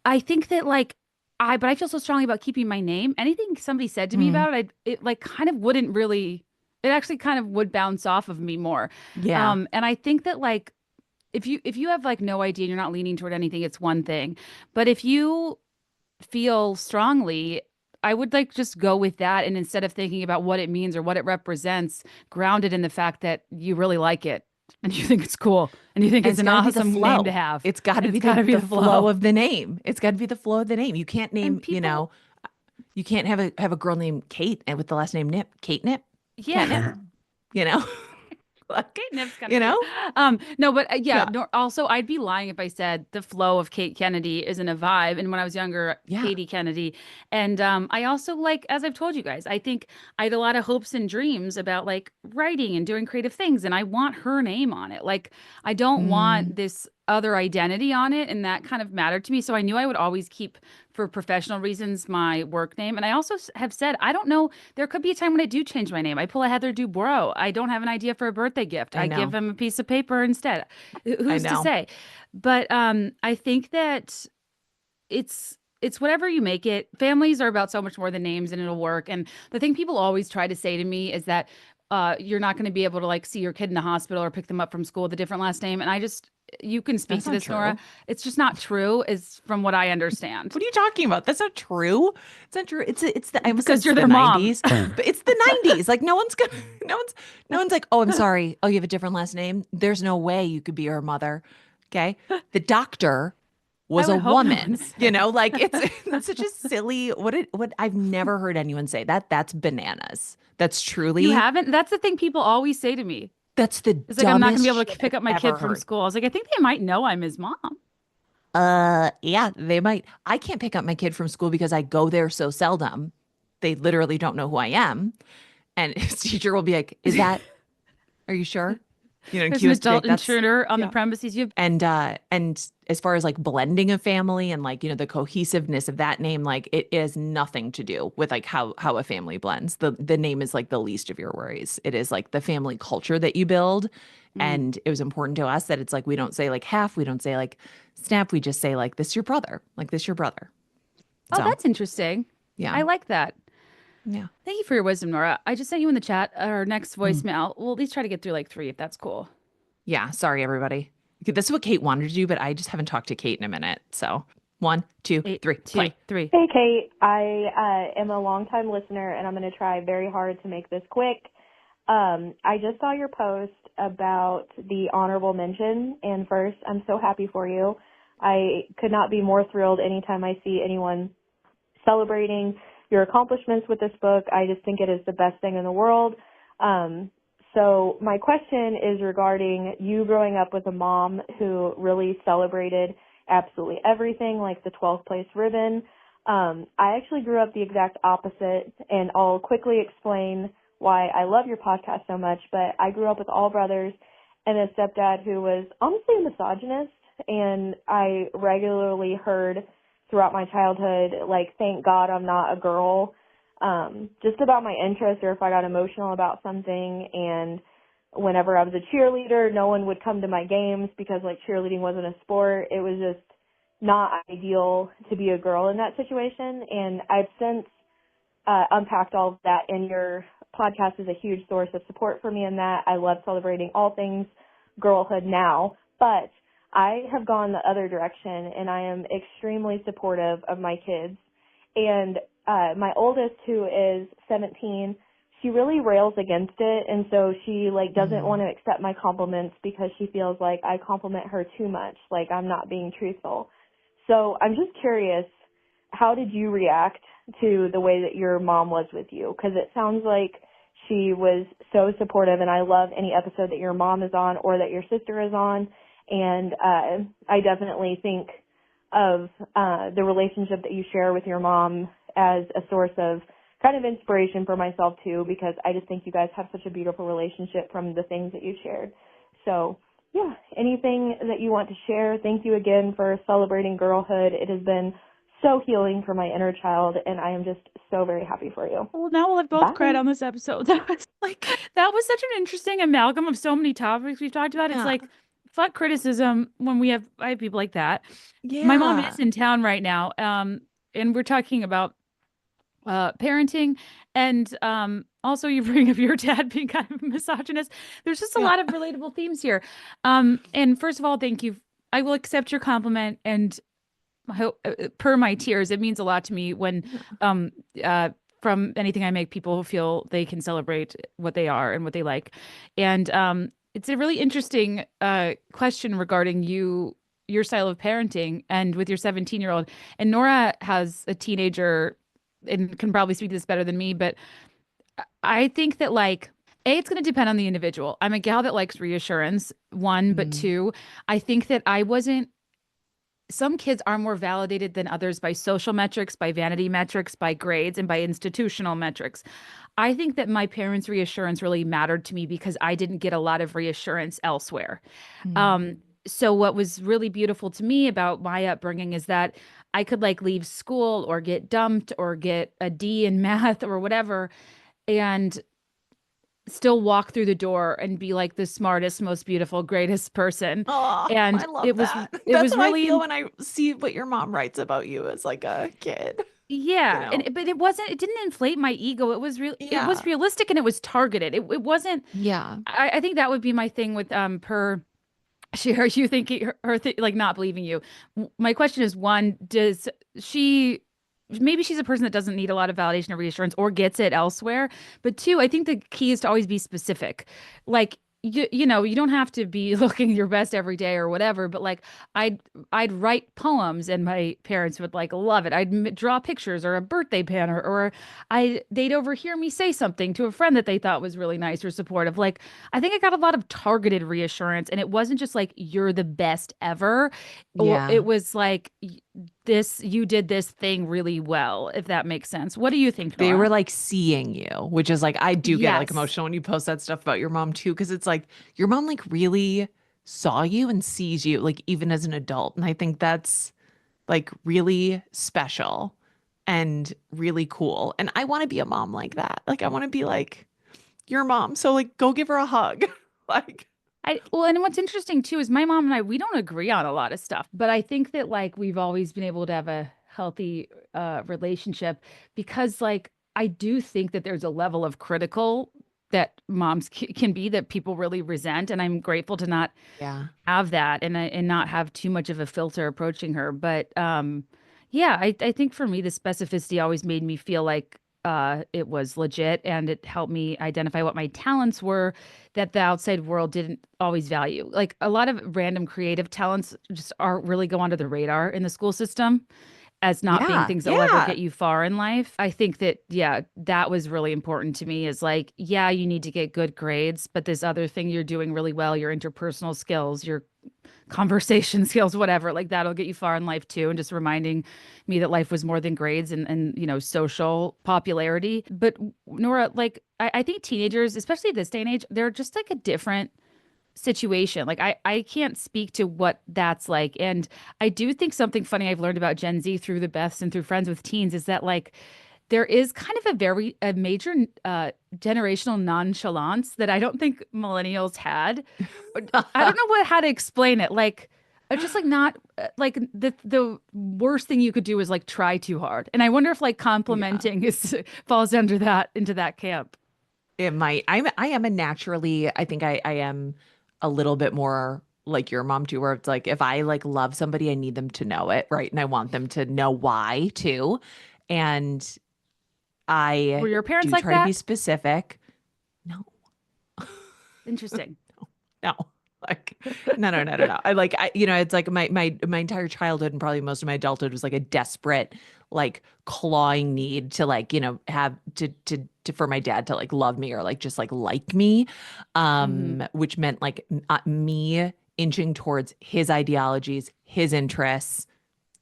I think that like, but I feel so strongly about keeping my name. Anything somebody said to me Mm. about it, it like kind of wouldn't really It actually kind of would bounce off of me more. Yeah. And I think that like if you have like no idea and you're not leaning toward anything, it's one thing. But if you feel strongly, I would like just go with that. And instead of thinking about what it means or what it represents, ground it in the fact that you really like it and you think it's cool and you think And it's it's an got to be the awesome name to flow. have. It's got to It's be got to be the the flow flow. of the name. It's got to be the flow of the name. You can't name, And people, you can't have a girl named Kate and with the last name Nip, Kate Nip, yeah. catnip, you know, Kate Nip's kind you of cute. know? No, but yeah, Yeah. also I'd be lying if I said the flow of Kate Kennedy isn't a vibe. And when I was younger, Yeah. Katie Kennedy. And I also like, as I've told you guys, I think I had a lot of hopes and dreams about like writing and doing creative things. And I want her name on it. Like, I don't Mm, want this other identity on it. And that kind of mattered to me. So I knew I would always keep, for professional reasons, my work name. And I also have said, I don't know, there could be a time when I do change my name. I pull a Heather Dubrow. I don't have an idea for a birthday gift. I I give know. him a piece of paper instead. I Who's to know. say? But I think that it's whatever you make it. Families are about so much more than names, and it'll work. And the thing people always try to say to me is that you're not going to be able to like see your kid in the hospital or pick them up from school with a different last name. And I just, you can speak That's to not this, Nora. true. It's just not true, is from what I understand. What are you talking about? That's not true. It's not true. It's the I almost said Because it's you're the their mom. 90s, but it's the 90s. Like no one's gonna no one's like, "Oh, I'm sorry. Oh, you have a different last name?" There's no way you could be her mother. Okay? The doctor I was a would hope no one woman. You said. know, like it's such a silly what I've never heard anyone say that. That's bananas. That's You truly haven't? That's the thing people always say to me. that's the It's like I'm not gonna dumbest be able to shit I've pick up my ever kid from heard. school. I was like, I think they might know I'm his mom. Yeah, they might. I can't pick up my kid from school because I go there so seldom. They literally don't know who I am. And his teacher will be like, are you sure? You know, and There's he an has to be adult like, that's, intruder on the yeah. premises. You have And as far as like blending a family and like, the cohesiveness of that name, like it has nothing to do with like how a family blends. The name is like the least of your worries. It is like the family culture that you build. mm. And it was important to us that it's like we don't say like half, we don't say like snap, we just say like this your brother. Like this your brother. Oh, So that's interesting. yeah. I like that. Yeah. Thank you for your wisdom, Nora. I just sent you in the chat our next Mm. voicemail. We'll at least try to get through like three if that's cool. Yeah. Sorry, everybody. Okay, this is what Kate wanted to do, but I just haven't talked to Kate in a minute. So 1, 2, Eight, 3, two, play. three. Hey, Kate. I am a longtime listener, and I'm going to try very hard to make this quick. I just saw your post about the honorable mention, and first, I'm so happy for you. I could not be more thrilled anytime I see anyone celebrating your accomplishments with this book. I just think it is the best thing in the world. So my question is regarding you growing up with a mom who really celebrated absolutely everything, like the 12th place ribbon. I actually grew up the exact opposite, and I'll quickly explain why I love your podcast so much, but I grew up with all brothers and a stepdad who was honestly a misogynist, and I regularly heard throughout my childhood, like, thank God I'm not a girl, just about my interests or if I got emotional about something. And whenever I was a cheerleader, no one would come to my games because, like, cheerleading wasn't a sport. It was just not ideal to be a girl in that situation. And I've since unpacked all of that, and your podcast is a huge source of support for me in that. I love celebrating all things girlhood now, but I have gone the other direction, and I am extremely supportive of my kids. And my oldest, who is 17, she really rails against it, and so she like doesn't want to accept my compliments because she feels like I compliment her too much, like I'm not being truthful. So I'm just curious, how did you react to the way that your mom was with you? Because it sounds like she was so supportive, and I love any episode that your mom is on or that your sister is on. And I definitely think of the relationship that you share with your mom as a source of kind of inspiration for myself too, because I just think you guys have such a beautiful relationship from the things that you shared. So yeah, anything that you want to share? Thank you again for celebrating girlhood. It has been so healing for my inner child, and I am just so very happy for you. Well, now we'll have both cried Bye. on this episode. That was such an interesting amalgam of so many topics we've talked about. It's Yeah. like fuck criticism when I have people like that. My mom Yeah. is in town right now, and we're talking about parenting. And also you bring up your dad being kind of misogynist. There's just a lot of relatable themes here. And first of all, thank you. I will accept your compliment. And per my tears, it means a lot to me when um, from anything I make, people feel they can celebrate what they are and what they like. And it's a really interesting question regarding your style of parenting and with your 17-year-old. And Nora has a teenager and can probably speak to this better than me, but I think that like it's going to depend on the individual. I'm a gal that likes reassurance, one, but two, I think that I wasn't some kids are more validated than others by social metrics, by vanity metrics, by grades, and by institutional metrics. I think that my parents' reassurance really mattered to me because I didn't get a lot of reassurance elsewhere. Um, so what was really beautiful to me about my upbringing is that I could like leave school or get dumped or get a D in math or whatever and still walk through the door and be like the smartest, most beautiful, greatest person. Oh, And I love that. it That's was how I really feel when I see what your mom writes about you as like a kid, you yeah, know? but it didn't inflate my ego. It was Yeah. realistic and it was targeted. It wasn't Yeah. I think that would be my thing with per share you thinking like not believing you. My question is one, does she maybe she's a person that doesn't need a lot of validation or reassurance or gets it elsewhere. But two, I think the key is to always be specific. Like you know, you don't have to be looking your best every day or whatever, but like I'd write poems and my parents would like love it. I'd draw pictures or a birthday banner or they'd overhear me say something to a friend that they thought was really nice or supportive. Like I think I got a lot of targeted reassurance and it wasn't just like you're the best ever or Yeah. it was like this you did this thing really well, if that makes sense. What do you think, They were Nora? like seeing you, which is like, I do get like Yes. emotional when you post that stuff about your mom too, because it's like your mom like really saw you and sees you like even as an adult. And I think that's like really special and really cool. And I want to be a mom like that. Like I want to be like your mom. So like go give her a hug. Like, Well, and what's interesting too is my mom and I, we don't agree on a lot of stuff, but I think that like we've always been able to have a healthy relationship because like I do think that there's a level of critical that moms can be that people really resent, and I'm grateful to not yeah. have that and not have too much of a filter approaching her. But yeah, I think for me the specificity always made me feel like it was legit and it helped me identify what my talents were that the outside world didn't always value. Like a lot of random creative talents just aren't really go under the radar in the school system as not being Yeah. things that will ever Yeah. get you far in life. I think that, yeah, that was really important to me is like, yeah, you need to get good grades, but this other thing you're doing really well, your interpersonal skills, your conversation skills, whatever, like that'll get you far in life too. And just reminding me that life was more than grades and you know, social popularity. But Nora, like, I think teenagers, especially this day and age, they're just like a different situation. Like I can't speak to what that's like. And I do think something funny I've learned about Gen Z through the Beths and through friends with teens is that like there is kind of a major generational nonchalance that I don't think millennials had. I don't know how to explain it. Like just like not like the worst thing you could do is like try too hard. And I wonder if like Yeah. complimenting is falls under that into that camp. It might. I am a naturally, I think I am a little bit more like your mom too, where it's like if I like love somebody, I need them to know it, right? And I want them to know why too. And Were I your parents do like try to be that? specific. No, Interesting. no. Like no. It's like my entire childhood and probably most of my adulthood was like a desperate, like clawing need to like, have to for my dad to like love me or like just like me. Hmm. Which meant like me inching towards his ideologies, his interests,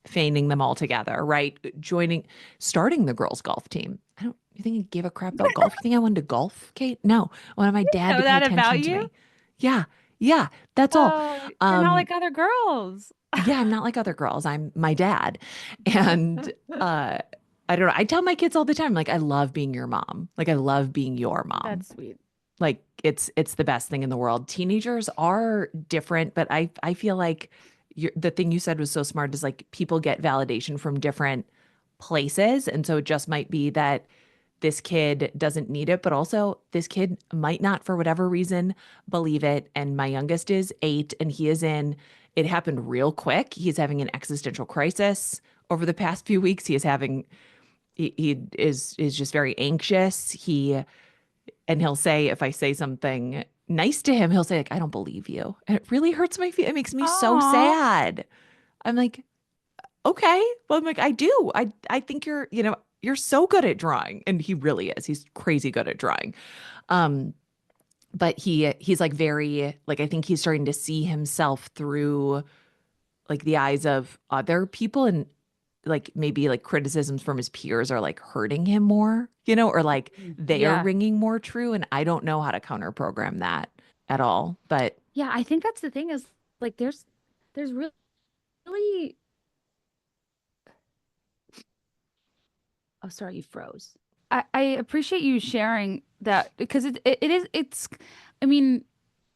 feigning them all together, right? Starting the girls' golf team. You think I gave a crap about golf? You think I wanted to golf, Kate? No. I wanted my dad Know to pay that about attention to you? me. Yeah. Yeah. That's all. Oh, you're not Um, like other girls. yeah, I'm not like other girls. I'm my dad. And I don't know. I tell my kids all the time, like, I love being your mom. Like, I love being your mom. That's sweet. Like, it's the best thing in the world. Teenagers are different, but I feel like the thing you said was so smart is like people get validation from different places. And so it just might be that this kid doesn't need it, but also this kid might not, for whatever reason, believe it. And my youngest is 8, and it happened real quick. He's having an existential crisis over the past few weeks. He is just very anxious. And he'll say, if I say something nice to him, he'll say, like, I don't believe you. And it really hurts my feelings. It makes me so sad. I'm like, okay. Well, I'm like, I do. I think you're so good at drawing. And he really is. He's crazy good at drawing. But he's like very, like, I think he's starting to see himself through like the eyes of other people, and like maybe like criticisms from his peers are like hurting him more, or like they are ringing more true. And I don't know how to counter program that at all. But yeah, I think that's the thing is like there's really. Oh, sorry, you froze. I appreciate you sharing that because it's I mean,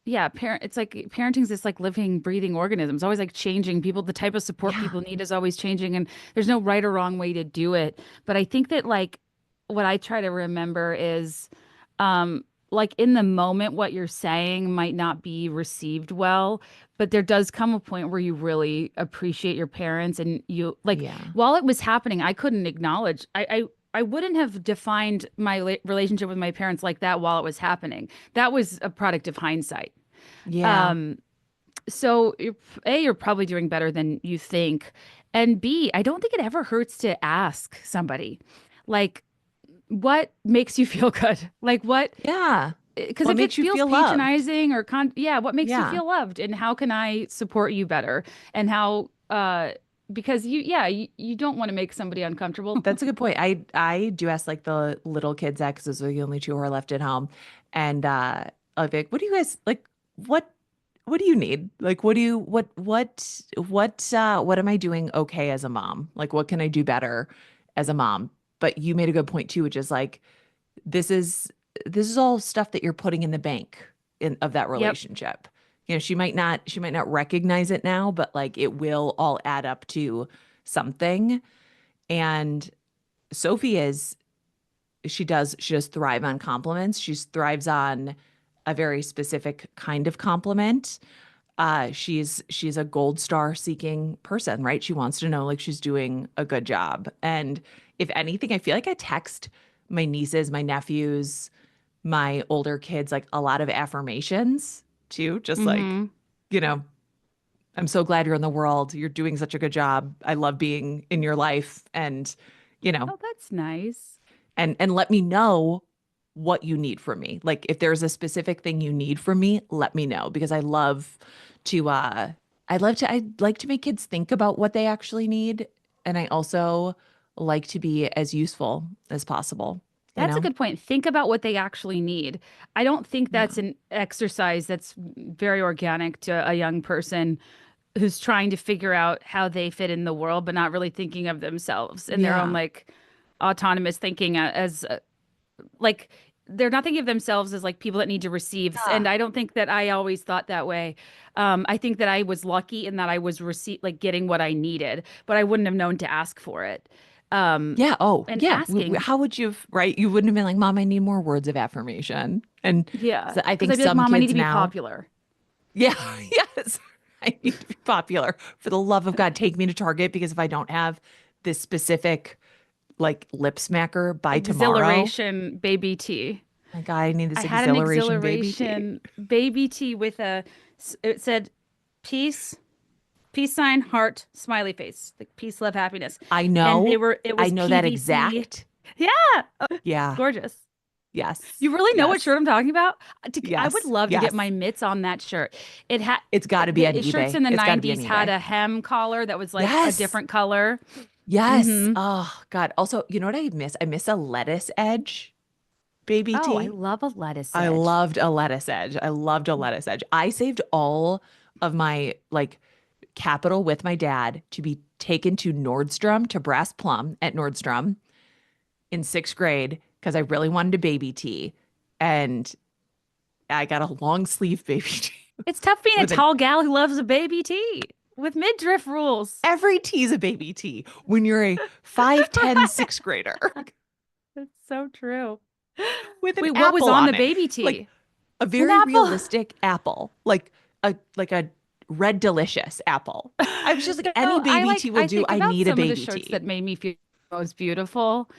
yeah, it's like parenting's this like living, breathing organism. It's always like changing. The type of support people need is always changing, and there's no right or wrong way to do it. But I think that like what I try to remember is like in the moment what you're saying might not be received well, but there does come a point where you really appreciate your parents, and you like while it was happening, I couldn't acknowledge I wouldn't have defined my relationship with my parents like that while it was happening. That was a product of hindsight. yeah. So you're probably doing better than you think. And B, I don't think it ever hurts to ask somebody, like, what makes you feel good? Like what? Yeah. Because What if it makes you feels feel loved? patronizing or what makes you Yeah. feel loved, and how can I support you better? And how because you don't want to make somebody uncomfortable. That's a good point. I do ask like the little kids that, because those are the only 2 who are left at home. And I'll be like, what do you guys like? What do you need? Like, what am I doing okay as a mom? Like, what can I do better as a mom? But you made a good point too, which is like, this is all stuff that you're putting in the bank of that Yep. relationship. She might not recognize it now, but like it will all add up to something. And Sophie she does thrive on compliments. She thrives on a very specific kind of compliment. She's a gold star seeking person, right? She wants to know like she's doing a good job. And if anything, I feel like I text my nieces, my nephews, my older kids like a lot of affirmations too, just like, I'm so glad you're in the world. You're doing such a good job. I love being in your life. And, Oh, that's nice. and let me know what you need from me. Like if there's a specific thing you need from me, let me know, because I'd like to make kids think about what they actually need. And I also like to be as useful as possible. That's a good point. Think about what they actually need. I don't think Yeah. that's an exercise that's very organic to a young person who's trying to figure out how they fit in the world, but not really thinking of themselves and their own Yeah. like autonomous thinking as like they're not thinking of themselves as like people that need to receive. And I don't think that I always thought that way. I think that I was lucky in that I was like getting what I needed, but I wouldn't have known to ask for it. Yeah. Oh, And yeah. asking, How would you have, right? You wouldn't have been like, Mom, I need more words of affirmation. And yeah, so I because think I'd be like, some Mom, I need kids to be now, popular. yeah, yes, I need to be popular. For the love of God, take me to Target, because if I don't have this specific like lip smacker by tomorrow, Exhilaration baby tea. my God, I need I this had an exhilaration baby tea. exhilaration baby tea with it said peace, peace sign, heart, smiley face, like peace, love, happiness. I And know. it I was know that PVC. exact. Yeah. Oh, Yeah. gorgeous. Yes. You really know what Yes. shirt I'm talking about? I would Yes. love to get Yes. my mitts on that shirt. It had It's got to be on shirts eBay. in the It's got to be on 90s had eBay. a hem collar that was like a Yes. different color. Yes. Mm-hmm. Oh God. Also, you know what I miss? I miss a lettuce edge baby Oh, I tea. love a lettuce I edge. loved a lettuce edge. I loved a lettuce edge. I saved all of my like capital with my dad to be taken to Nordstrom, to Brass Plum at Nordstrom in 6th grade, because I really wanted a baby tee. And I got a long sleeve baby tee It's tough being a with a tall gal who loves a baby tea. with midriff rules. Every T is a baby T when you're a 5'10" sixth grader. That's so true. With an Wait, what was apple on the it. baby tea? Like a An very apple? realistic apple. Like a red delicious apple. I was just like, any baby tea will do. think I about need a some of the baby shirts tea. that made me feel most beautiful.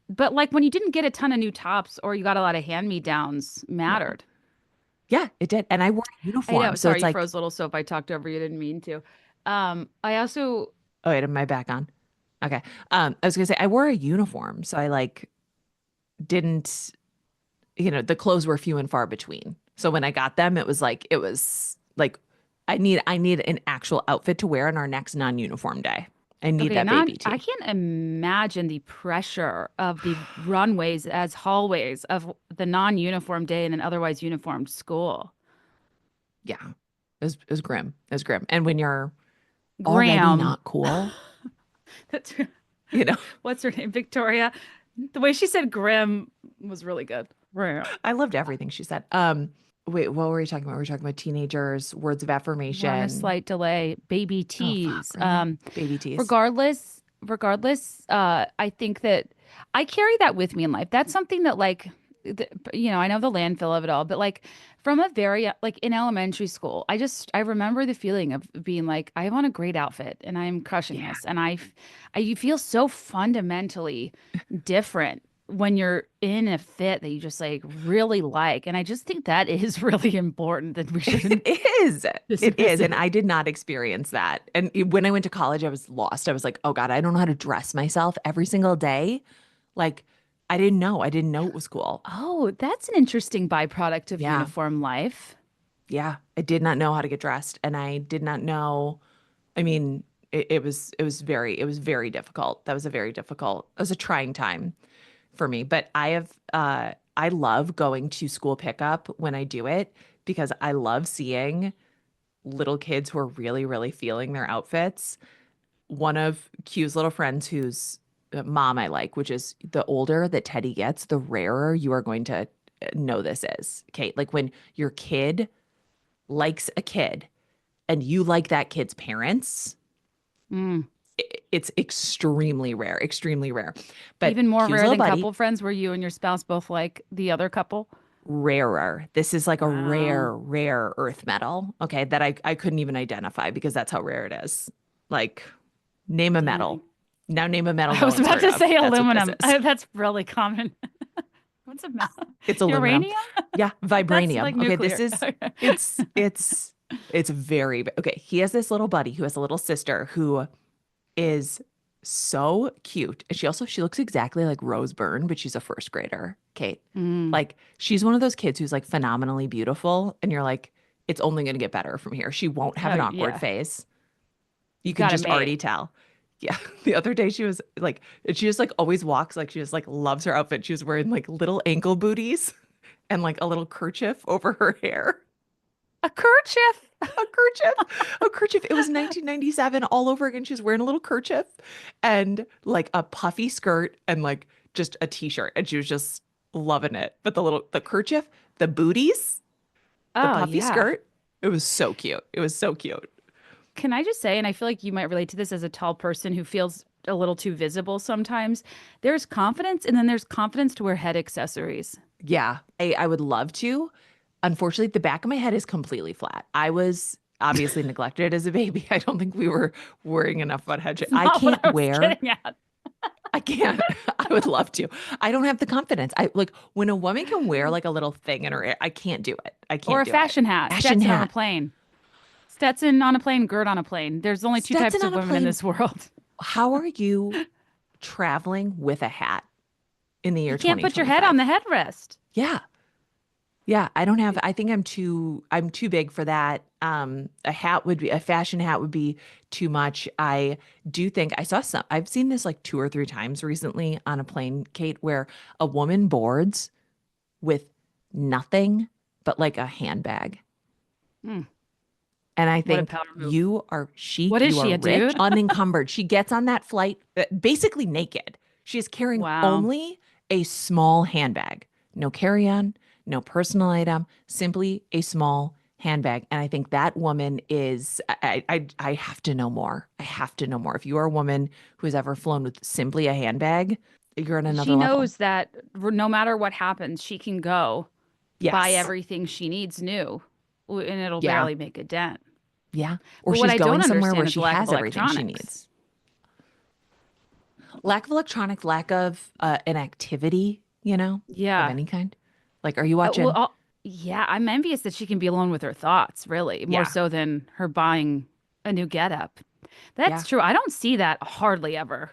But like when you didn't get a ton of new tops or you got a lot of hand-me-downs mattered. Yeah, it did. And I wore a I know. uniform. So Sorry, it's you like, froze a little, so if I talked over you, didn't mean to. I also oh wait, am I back on? Okay. I was gonna say I wore a uniform, so I like didn't, the clothes were few and far between. So when I got them, it was like I need an actual outfit to wear on our next non-uniform day. I need okay, that not baby I tee. can't imagine the pressure of the runways as hallways of the non-uniform day in an otherwise uniformed school. Yeah. It was grim. It was grim. And when you're already Graham. not cool, That's you know, what's her name? Victoria. The way she said grim was really good. Graham. I loved everything she said. Wait, what were we talking about? We were talking about teenagers, words of We're on a affirmation. slight delay. Baby Oh, fuck, teas. really? Baby tees. Regardless, I think that I carry that with me in life. That's something that I know the landfill of it all, but like from a very like in elementary school, I remember the feeling of being like, I want a great outfit and I'm crushing Yeah. this. And you feel so fundamentally different when you're in a fit that you just like really like. And I just think that is really important that we shouldn't It is. It dismiss is. And it. I did not experience that. And when I went to college, I was lost. I was like, oh God, I don't know how to dress myself every single day. Like, I didn't know. I didn't know it was cool. Oh, that's an interesting byproduct of Yeah. uniform life. Yeah. I did not know how to get dressed. And I did not know. I mean, it was very difficult. It was a trying time for me. But I love going to school pickup when I do it because I love seeing little kids who are really, really feeling their outfits. One of Q's little friends whose mom I like, which is the older that Teddy gets, the rarer you are going to know this is. Kate, like when your kid likes a kid and you like that kid's parents, Mm. it's extremely rare, extremely rare. But Even more Q's rare little than buddy, couple friends where you and your spouse both like the other couple. rarer. This is like a Wow. rare, rare earth metal, okay, that I couldn't even identify because that's how rare it is. Like, name a Dang. metal. Now name a metal I no was one's about heard to of. say That's what this aluminum. is. That's really common. What's a metal? It's aluminum. Uranium? Yeah, That's like vibranium. Okay, this nuclear. is it's very okay. He has this little buddy who has a little sister who is so cute. And she looks exactly like Rose Byrne, but she's a first grader, Kate. Mm. Like she's one of those kids who's like phenomenally beautiful and you're like it's only going to get better from here. She won't have Oh, an awkward yeah. face. You You've can got a just already mate. tell. Yeah. The other day she was like, and she just like always walks like she just like loves her outfit. She was wearing like little ankle booties and like a little kerchief over her hair. A kerchief. A kerchief, a kerchief. It was 1997 all over again. She was wearing a little kerchief and like a puffy skirt and like just a t-shirt. And she was just loving it. But the kerchief, the booties, the Oh, puffy yeah. skirt, it was so cute. It was so cute. Can I just say, and I feel like you might relate to this as a tall person who feels a little too visible sometimes, there's confidence and then there's confidence to wear head accessories. Yeah, I would love to. Unfortunately, the back of my head is completely flat. I was obviously neglected as a baby. I don't think we were worrying enough about head shape. It's I not what can't I was wear. getting at. I can't. I would love to. I don't have the confidence. I like when a woman can wear like a little thing in her ear. I can't do it. I Or can't a do it. fashion hat. Fashion Stetson on a hat. plane. Stetson on a plane, Gert on a plane. There's only two Stetson types of on a women in plane. this world. How are you traveling with a hat in the You year can't put your head on 2025? the headrest. Yeah. Yeah, I don't have, I think I'm too big for that. A fashion hat would be too much. I do think I've seen this like two or three times recently on a plane, Kate, where a woman boards with nothing but like a handbag. Hmm, And I what a think power move. you are What chic, is you she, are a rich, dude? unencumbered. She gets on that flight basically naked. She is carrying Wow. only a small handbag, no carry-on, no personal item, simply a small handbag. And I think that woman is, I have to know more. I have to know more. If you are a woman who has ever flown with simply a handbag, you're on another She level. knows that no matter what happens, she can go buy Yes. everything she needs new, and it'll Yeah. barely make a dent. Yeah. Or But what she's I don't going somewhere where understand is the she lack of has everything she electronics. needs. Lack of electronics, lack of an activity, of Yeah. any kind. Like, are you Well, watching? yeah, I'm envious that she can be alone with her thoughts, really, more Yeah. so than her buying a new getup. Yeah. That's true. I don't see that hardly ever.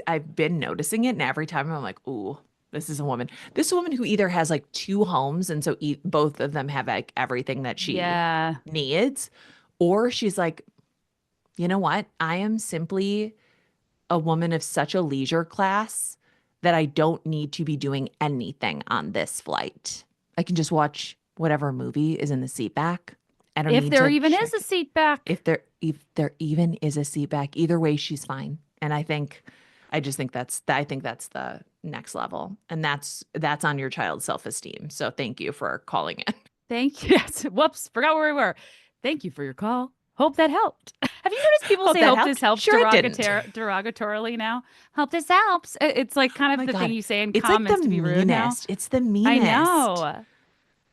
I've been noticing it, and every time I'm like, ooh, this is a woman. This is a woman who either has like two homes, and so both of them have like everything that she Yeah. needs, or she's like, you know what? I am simply a woman of such a leisure class that I don't need to be doing anything on this flight. I can just watch whatever movie is in the seat back. I don't If need there to even is check a seat back. if there even is a seat back. Either way, she's fine. And I think that's the next level. And that's on your child's self-esteem. So thank you for calling in. Thank you. Yes. Whoops. Forgot where we were. Thank you for your call. Hope that helped. Have you noticed people Hope say that hope this helped. helps Sure, it didn't. derogatorily now? Hope this helps. It's like kind Oh of my the thing God. you say in It's like the comments to be rude now. meanest. It's the I meanest. know.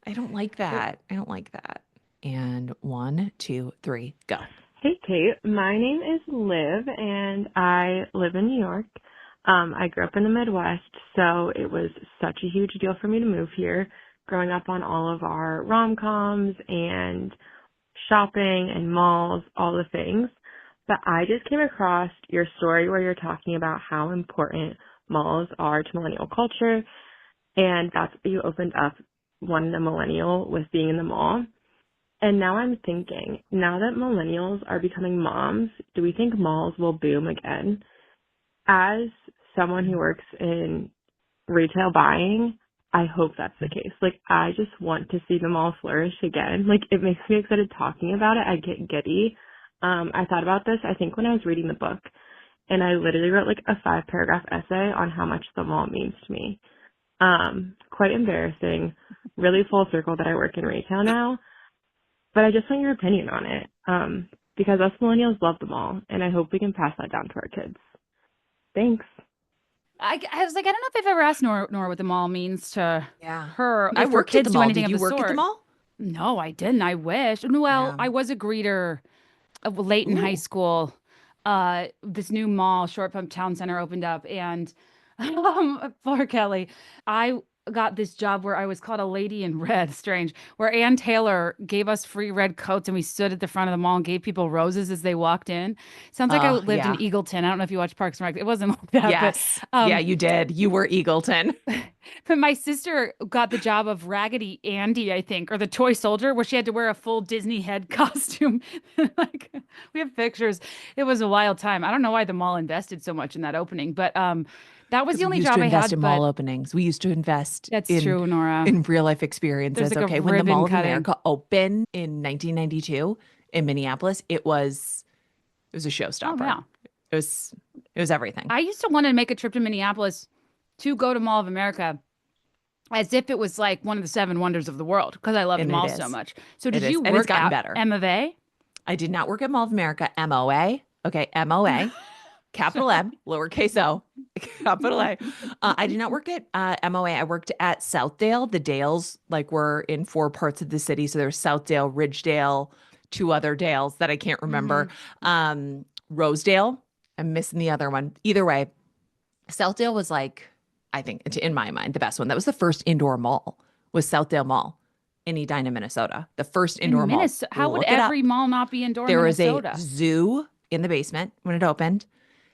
I don't like It- that. I don't like that. And 1, 2, 3, go. Hey, Kate. My name is Liv, and I live in New York. I grew up in the Midwest, so it was such a huge deal for me to move here, growing up on all of our rom-coms and shopping and malls, all the things. But I just came across your story where you're talking about how important malls are to millennial culture, and that's what you opened up one a millennial with being in the mall. And now I'm thinking, now that millennials are becoming moms, do we think malls will boom again? As someone who works in retail buying, I hope that's the case. Like, I just want to see them all flourish again. Like, it makes me excited talking about it. I get giddy. I thought about this, I think, when I was reading the book, and I literally wrote like a 5-paragraph essay on how much the mall means to me. Quite embarrassing, really full circle that I work in retail now. But I just want your opinion on it, because us millennials love the mall, and I hope we can pass that down to our kids. Thanks. I was like, I don't know if I've ever asked Nora what the mall means to Yeah. her. I If her worked at kids the do mall. anything Did of you the work at the sort. mall? No, I didn't. I wish. Well, Yeah. I was a greeter late in high Ooh. school. This new mall, Short Pump Town Center, opened up, and poor Kelly, I got this job where I was called a lady in red. Strange. Where Ann Taylor gave us free red coats, and we stood at the front of the mall and gave people roses as they walked in. Sounds like I lived in Yeah. Eagleton. I don't know if you watch Parks and Rec. It wasn't like that, but Yes. Yeah, you did. You were Eagleton. but my sister got the job of Raggedy Andy, I think, or the toy soldier, where she had to wear a full Disney head costume. Like, we have pictures. It was a wild time. I don't know why the mall invested so much in that opening, but that was Because the we only used job to I invest had. in But mall openings. We used to invest that's in true, Nora. real life There's experiences. like a Okay. When the ribbon Mall of cutting. America opened in 1992 in Minneapolis, it was a Oh showstopper. yeah. It was everything. I used to want to make a trip to Minneapolis to go to Mall of America as if it was like one of the 7 wonders of the world because I love the And it mall so is. much. So It did is. you And it's work gotten at better. M of A? I did not work at Mall of America, MOA. Okay, MOA, capital M, lowercase o, capital A. I did not work at MOA. I worked at Southdale. The Dales like were in 4 parts of the city. So there's Southdale, Ridgedale, 2 other Dales that I can't remember. Rosedale. I'm missing the other one. Either way, Southdale was like, I think, in my mind, the best one. That was the first indoor mall, was Southdale Mall in Edina, Minnesota. The first indoor In mall. Minnesota, how would Look it up. every mall not be indoor in There was a Minnesota? zoo in the basement when it opened.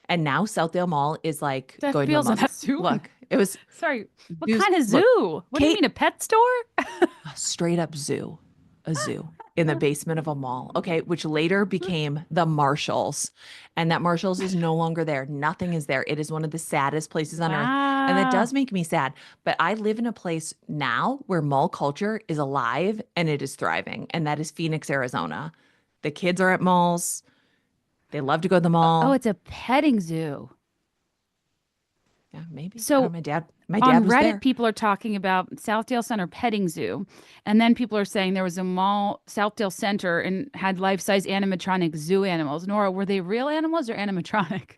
And now Southdale Mall is like That going feels to a like a museum. zoo. Look, it was Sorry, what zoos- kind of zoo? look, What do you Kate- mean, a pet store? a straight up zoo, a zoo in the basement of a mall. Okay, which later became the Marshalls. And that Marshalls is no longer there. Nothing is there. It is one of the saddest places on earth. And that does make me sad. But I live in a place now where mall culture is alive and it is thriving. And that is Phoenix, Arizona. The kids are at malls. They love to go to the mall. Oh, it's a petting zoo. Yeah, maybe. So- I don't know, my dad My dad On was Reddit, there. people are talking about Southdale Center petting zoo, and then people are saying there was a mall, Southdale Center, and had life-size animatronic zoo animals. Nora, were they real animals or animatronic?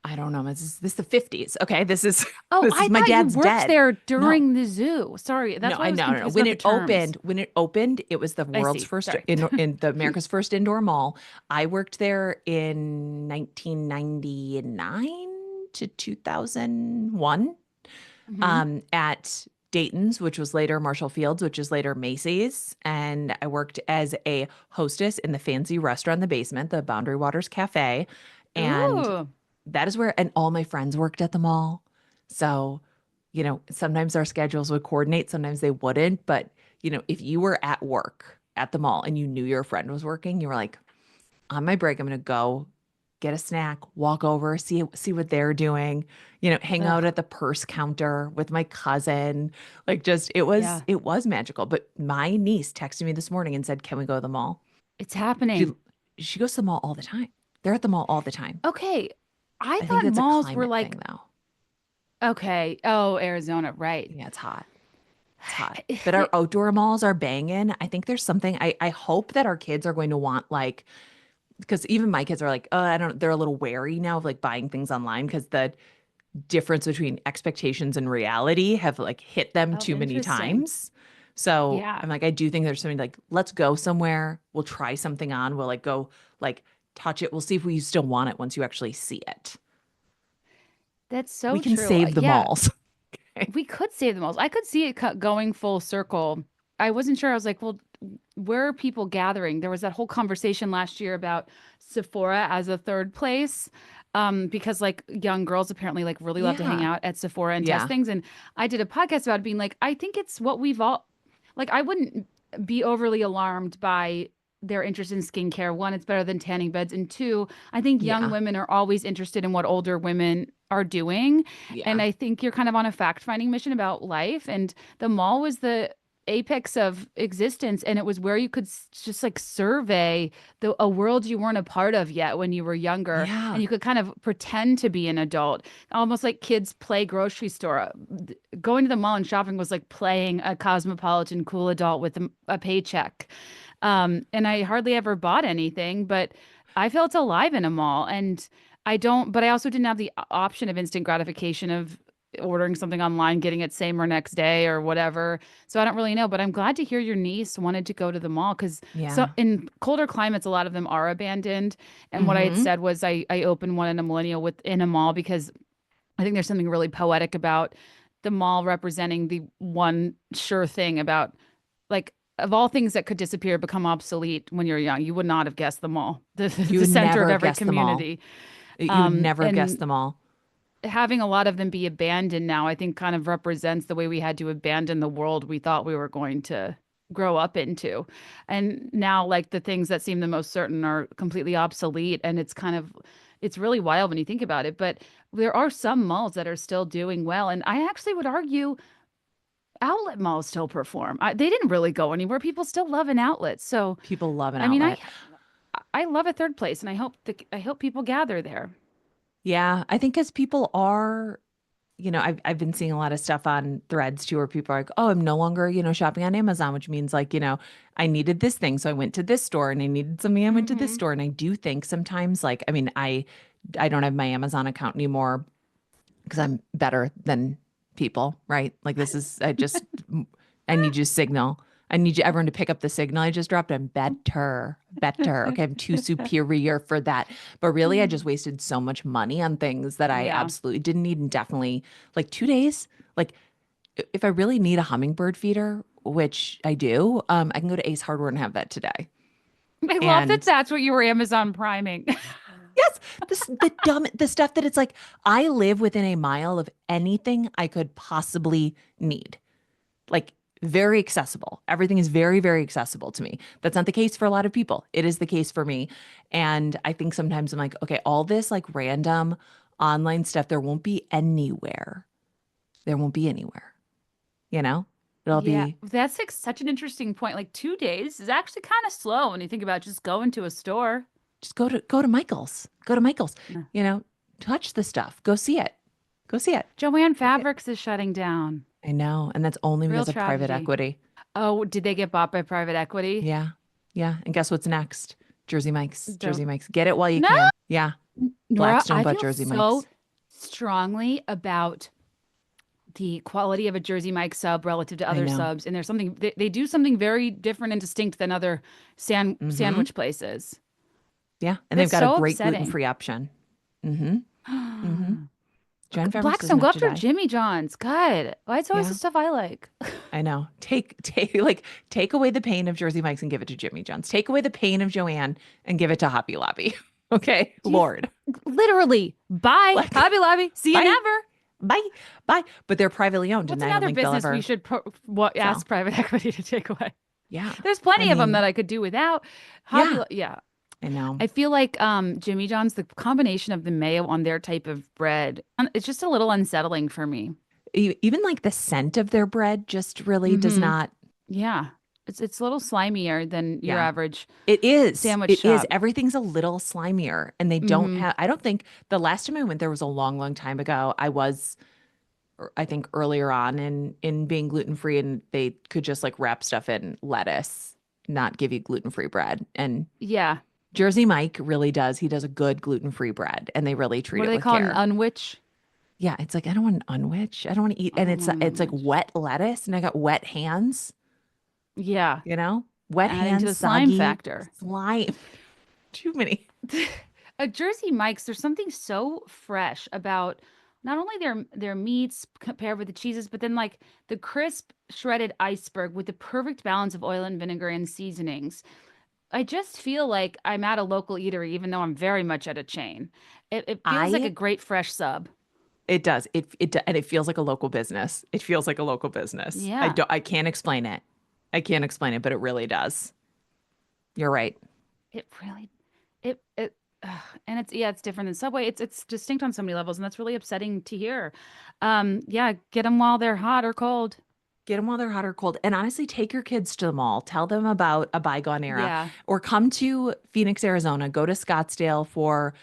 I don't know. This is the 50s. Okay. This is Oh, this I is my thought you dad's worked dead. there No. during the zoo. Sorry, No, that's why I was no. confused When about the it terms. opened, it was the I world's see. first Sorry. in the America's first indoor mall. I worked there in 1999 to 2001 Hmm. at Dayton's, which was later Marshall Field's, which is later Macy's. And I worked as a hostess in the fancy restaurant in the basement, the Boundary Waters Cafe. And Ooh. that is where, and all my friends worked at the mall. So, sometimes our schedules would coordinate, sometimes they wouldn't. But, if you were at work at the mall and you knew your friend was working, you were like, on my break, I'm going to go get a snack, walk over, see what they're doing, hang out Ugh. at the purse counter with my cousin. Like just Yeah, it was magical. But my niece texted me this morning and said, "Can we go to the mall?" it's She happening. she goes to the mall all the time. They're at the mall all the time. Okay. I I think thought that's a malls were climate like, thing though. okay. Oh, Arizona, right. Yeah, it's hot. It's hot. But our outdoor malls are banging. I think there's something I hope that our kids are going to want like because even my kids are like, oh, I don't, they're a little wary now of like buying things online because the difference between expectations and reality have like hit them Oh, too many interesting. times. So Yeah, I'm like, I do think there's something like, let's go somewhere. We'll try something on. We'll like go like touch it. We'll see if we still want it once you actually see it. that's We so can true. save the Yeah, malls. we could save the malls. I could see it going full circle. I wasn't sure. I was like, well, where are people gathering? There was that whole conversation last year about Sephora as a third place. Because like young girls apparently like really love to hang Yeah. out at Sephora and test Yeah. things. And I did a podcast about it being like, I think it's what we've all like, I wouldn't be overly alarmed by their interest in skincare. One, it's better than tanning beds. And two, I think young Yeah. women are always interested in what older women are doing. And Yeah. I think you're kind of on a fact-finding mission about life. And the mall was the apex of existence. And it was where you could just like survey a world you weren't a part of yet when you were younger. Yeah. And you could kind of pretend to be an adult, almost like kids play grocery store. Going to the mall and shopping was like playing a cosmopolitan cool adult with a paycheck. And I hardly ever bought anything, but I felt alive in a mall. And but I also didn't have the option of instant gratification of ordering something online, getting it same or next day or whatever. So I don't really know, but I'm glad to hear your niece wanted to go to the mall because so Yeah. in colder climates, a lot of them are abandoned. And what I had Mm-hmm. said was I opened one in a millennial within a mall because I think there's something really poetic about the mall representing the one sure thing about like of all things that could disappear, become obsolete when you're young. You would not have guessed the mall, You the would center never of have every guessed them all. community. You would never have guessed And them all. having a lot of them be abandoned now, I think kind of represents the way we had to abandon the world we thought we were going to grow up into. And now, like, the things that seem the most certain are completely obsolete. And it's really wild when you think about it. But there are some malls that are still doing well. And I actually would argue outlet malls still perform. They didn't really go anywhere. People still love an outlet. So, People love an I mean, outlet. I love a third place, and I hope people gather there. Yeah, I think as people are, I've been seeing a lot of stuff on threads too, where people are like, "Oh, I'm no longer, shopping on Amazon," which means like, I needed this thing, so I went to this store, and I needed something, I went to this Hmm. store, and I do think sometimes, like, I mean, I don't have my Amazon account anymore because I'm better than people, right? Like this is, I need you to signal. I need you everyone to pick up the signal I just dropped. I'm better, better. Okay, I'm too superior for that. But really, I just wasted so much money on things that I Yeah. absolutely didn't need, and definitely like 2 days. Like if I really need a hummingbird feeder, which I do, I can go to Ace Hardware and have that today. I love that And that's what you were Amazon priming. yes, the stuff that it's like I live within a mile of anything I could possibly need. Like very accessible. Everything is very, very accessible to me. That's not the case for a lot of people. It is the case for me. And I think sometimes I'm like, okay, all this like random online stuff, there won't be anywhere. There won't be anywhere, you know? It'll Yeah, be that's like such an interesting point. Like 2 days is actually kind of slow when you think about just going to a store. just go to Michael's. Go to Michael's. Yeah. Touch the stuff. Go see it. Go see it. Joanne Fabrics is shutting down. I know. And that's only Real because of private tragedy. equity. Oh, did they get bought by private equity? Yeah. Yeah. And guess what's next? Jersey Mike's. Jo- Jersey Mike's. Get it while you No, can. Yeah. Nora, Blackstone I bought feel Jersey so Mike's. strongly about the quality of a Jersey Mike sub relative to I other know. subs, and there's something they do something very different and distinct than other sandwich places. Yeah. And they've That's got a so great upsetting. gluten-free option. Mm-hmm. Mm-hmm. Joanne Fabrics Blackstone, doesn't go have to after die. Jimmy John's. God, why it's always Yeah. the stuff I like. I know. Take away the pain of Jersey Mike's and give it to Jimmy John's. Take away the pain of Joanne and give it to Hobby Lobby. Okay, Lord. Literally, bye, Like, Hobby Lobby. See you bye. never. Bye. But they're privately owned, What's and I don't another think they'll business ever. we should ask private equity to take away? Yeah. There's plenty I of them mean, that I could do without. Yeah. I know. I feel like Jimmy John's, the combination of the mayo on their type of bread, it's just a little unsettling for me. Even like the scent of their bread just really does Mhm. not. Yeah. It's a little slimier than your Yeah. average It is. sandwich It is. shop. Everything's a little slimier, and they don't Mhm. have. I don't think the last time I went there was a long, long time ago. I think earlier on in being gluten free, and they could just like wrap stuff in lettuce, not give you gluten free bread. And Yeah. Jersey Mike really does. He does a good gluten free bread, and they really treat What it do they with call it? care. An unwich? Yeah, it's like I don't want an unwich. I don't want to eat, I and don't want an it's like unwich. wet lettuce, and I got wet hands. Yeah. You know, wet Adding to hands, the slime soggy factor. slime. Too many. At Jersey Mike's, there's something so fresh about not only their meats compared with the cheeses, but then like the crisp shredded iceberg with the perfect balance of oil and vinegar and seasonings. I just feel like I'm at a local eatery, even though I'm very much at a chain. It feels like a I great fresh sub. It does. And it feels like a local business. It feels like a local business. Yeah. I can't explain it. I can't explain it, but it really does. You're right. It really, it, and it's different than Subway. It's distinct on so many levels, and that's really upsetting to hear. Yeah, get them while they're hot or cold. Get them while they're hot or cold. And honestly, take your kids to the mall. Tell them about a bygone era. Yeah. Or come to Phoenix, Arizona. Go to Scottsdale for,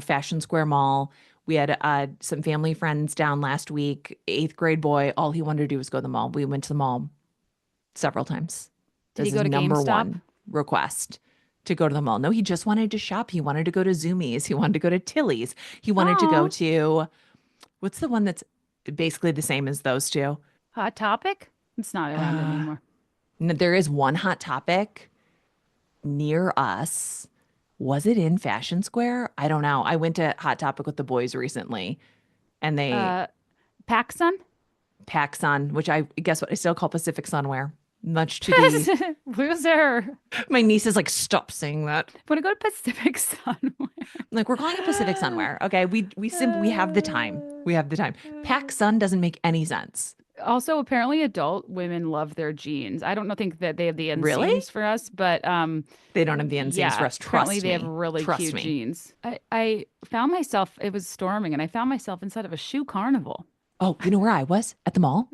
Fashion Square Mall. We had some family friends down last week. 8th grade boy, all he wanted to do was go to the mall. We went to the mall several times. Did he This go is to number GameStop? one request to go to the mall. No, he just wanted to shop. He wanted to go to Zoomies. He wanted to go to Tilly's. He wanted to Aw. go to, what's the one that's basically the same as those two? Hot Topic? It's not around anymore. There is one Hot Topic near us. Was it in Fashion Square? I don't know. I went to Hot Topic with the boys recently, and they PacSun? PacSun, which I guess what I still call Pacific Sunwear. Much to the Loser. my niece is like, stop saying that. Want to go to Pacific Sunwear? I'm like, we're calling it Pacific Sunwear. Okay, we have the time. We have the time. PacSun doesn't make any sense. Also, apparently, adult women love their jeans. I don't think that they have the Really? inseams for us, but They don't have the inseams yeah, for us. apparently Trust they me. have really Trust cute me. jeans. I found myself. It was storming, and I found myself inside of a shoe carnival. Oh, you know where I was? At the mall.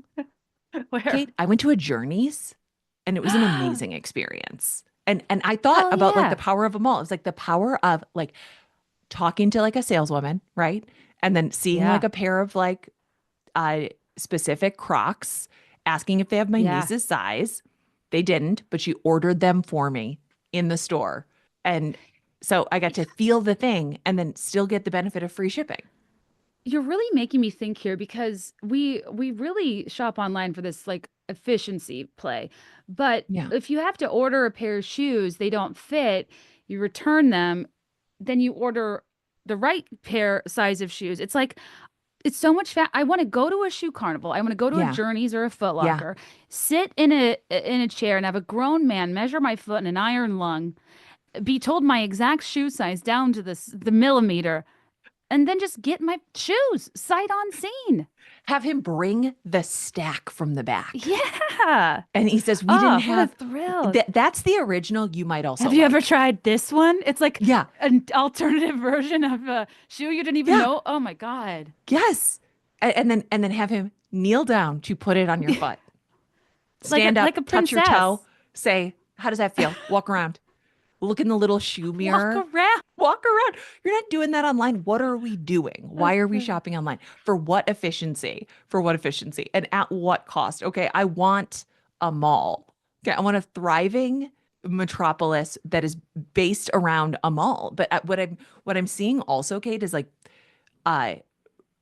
Where? Kate, I went to a Journeys, and it was an amazing experience. And I thought Oh, about like yeah. the power of a mall. It was like the power of like talking to like a saleswoman, right? And then seeing Yeah. like a pair of like specific Crocs, asking if they have my Yeah. niece's size. They didn't, but she ordered them for me in the store. And so I got to feel the thing and then still get the benefit of free shipping. You're really making me think here because we really shop online for this like efficiency play. But Yeah. if you have to order a pair of shoes, they don't fit, you return them, then you order the right pair size of shoes. It's like it's so much I want to go to a shoe carnival. I want to go to Yeah. a Journeys or a Foot Locker, sit in a chair and have a grown man measure my foot in an iron lung, be told my exact shoe size down to the millimeter, and then just get my shoes sight unseen. Have him bring the stack from the back. Yeah. And he says, we Oh, didn't what have a thrill. that's the original. You might also Have you like. ever tried this one? It's like Yeah. an alternative version of a shoe you didn't even Yeah. know. Oh my God. Yes. And then have him kneel down to put it on your foot. Stand up, like a touch your princess. toe, say, how does that feel? Walk around. Look in the little shoe mirror. Walk around. walk around. You're not doing that online. What are we doing? Why are we shopping online? For what efficiency? For what efficiency? And at what cost? Okay, I want a mall. Okay, I want a thriving metropolis that is based around a mall. But what I'm seeing also, Kate, is like uh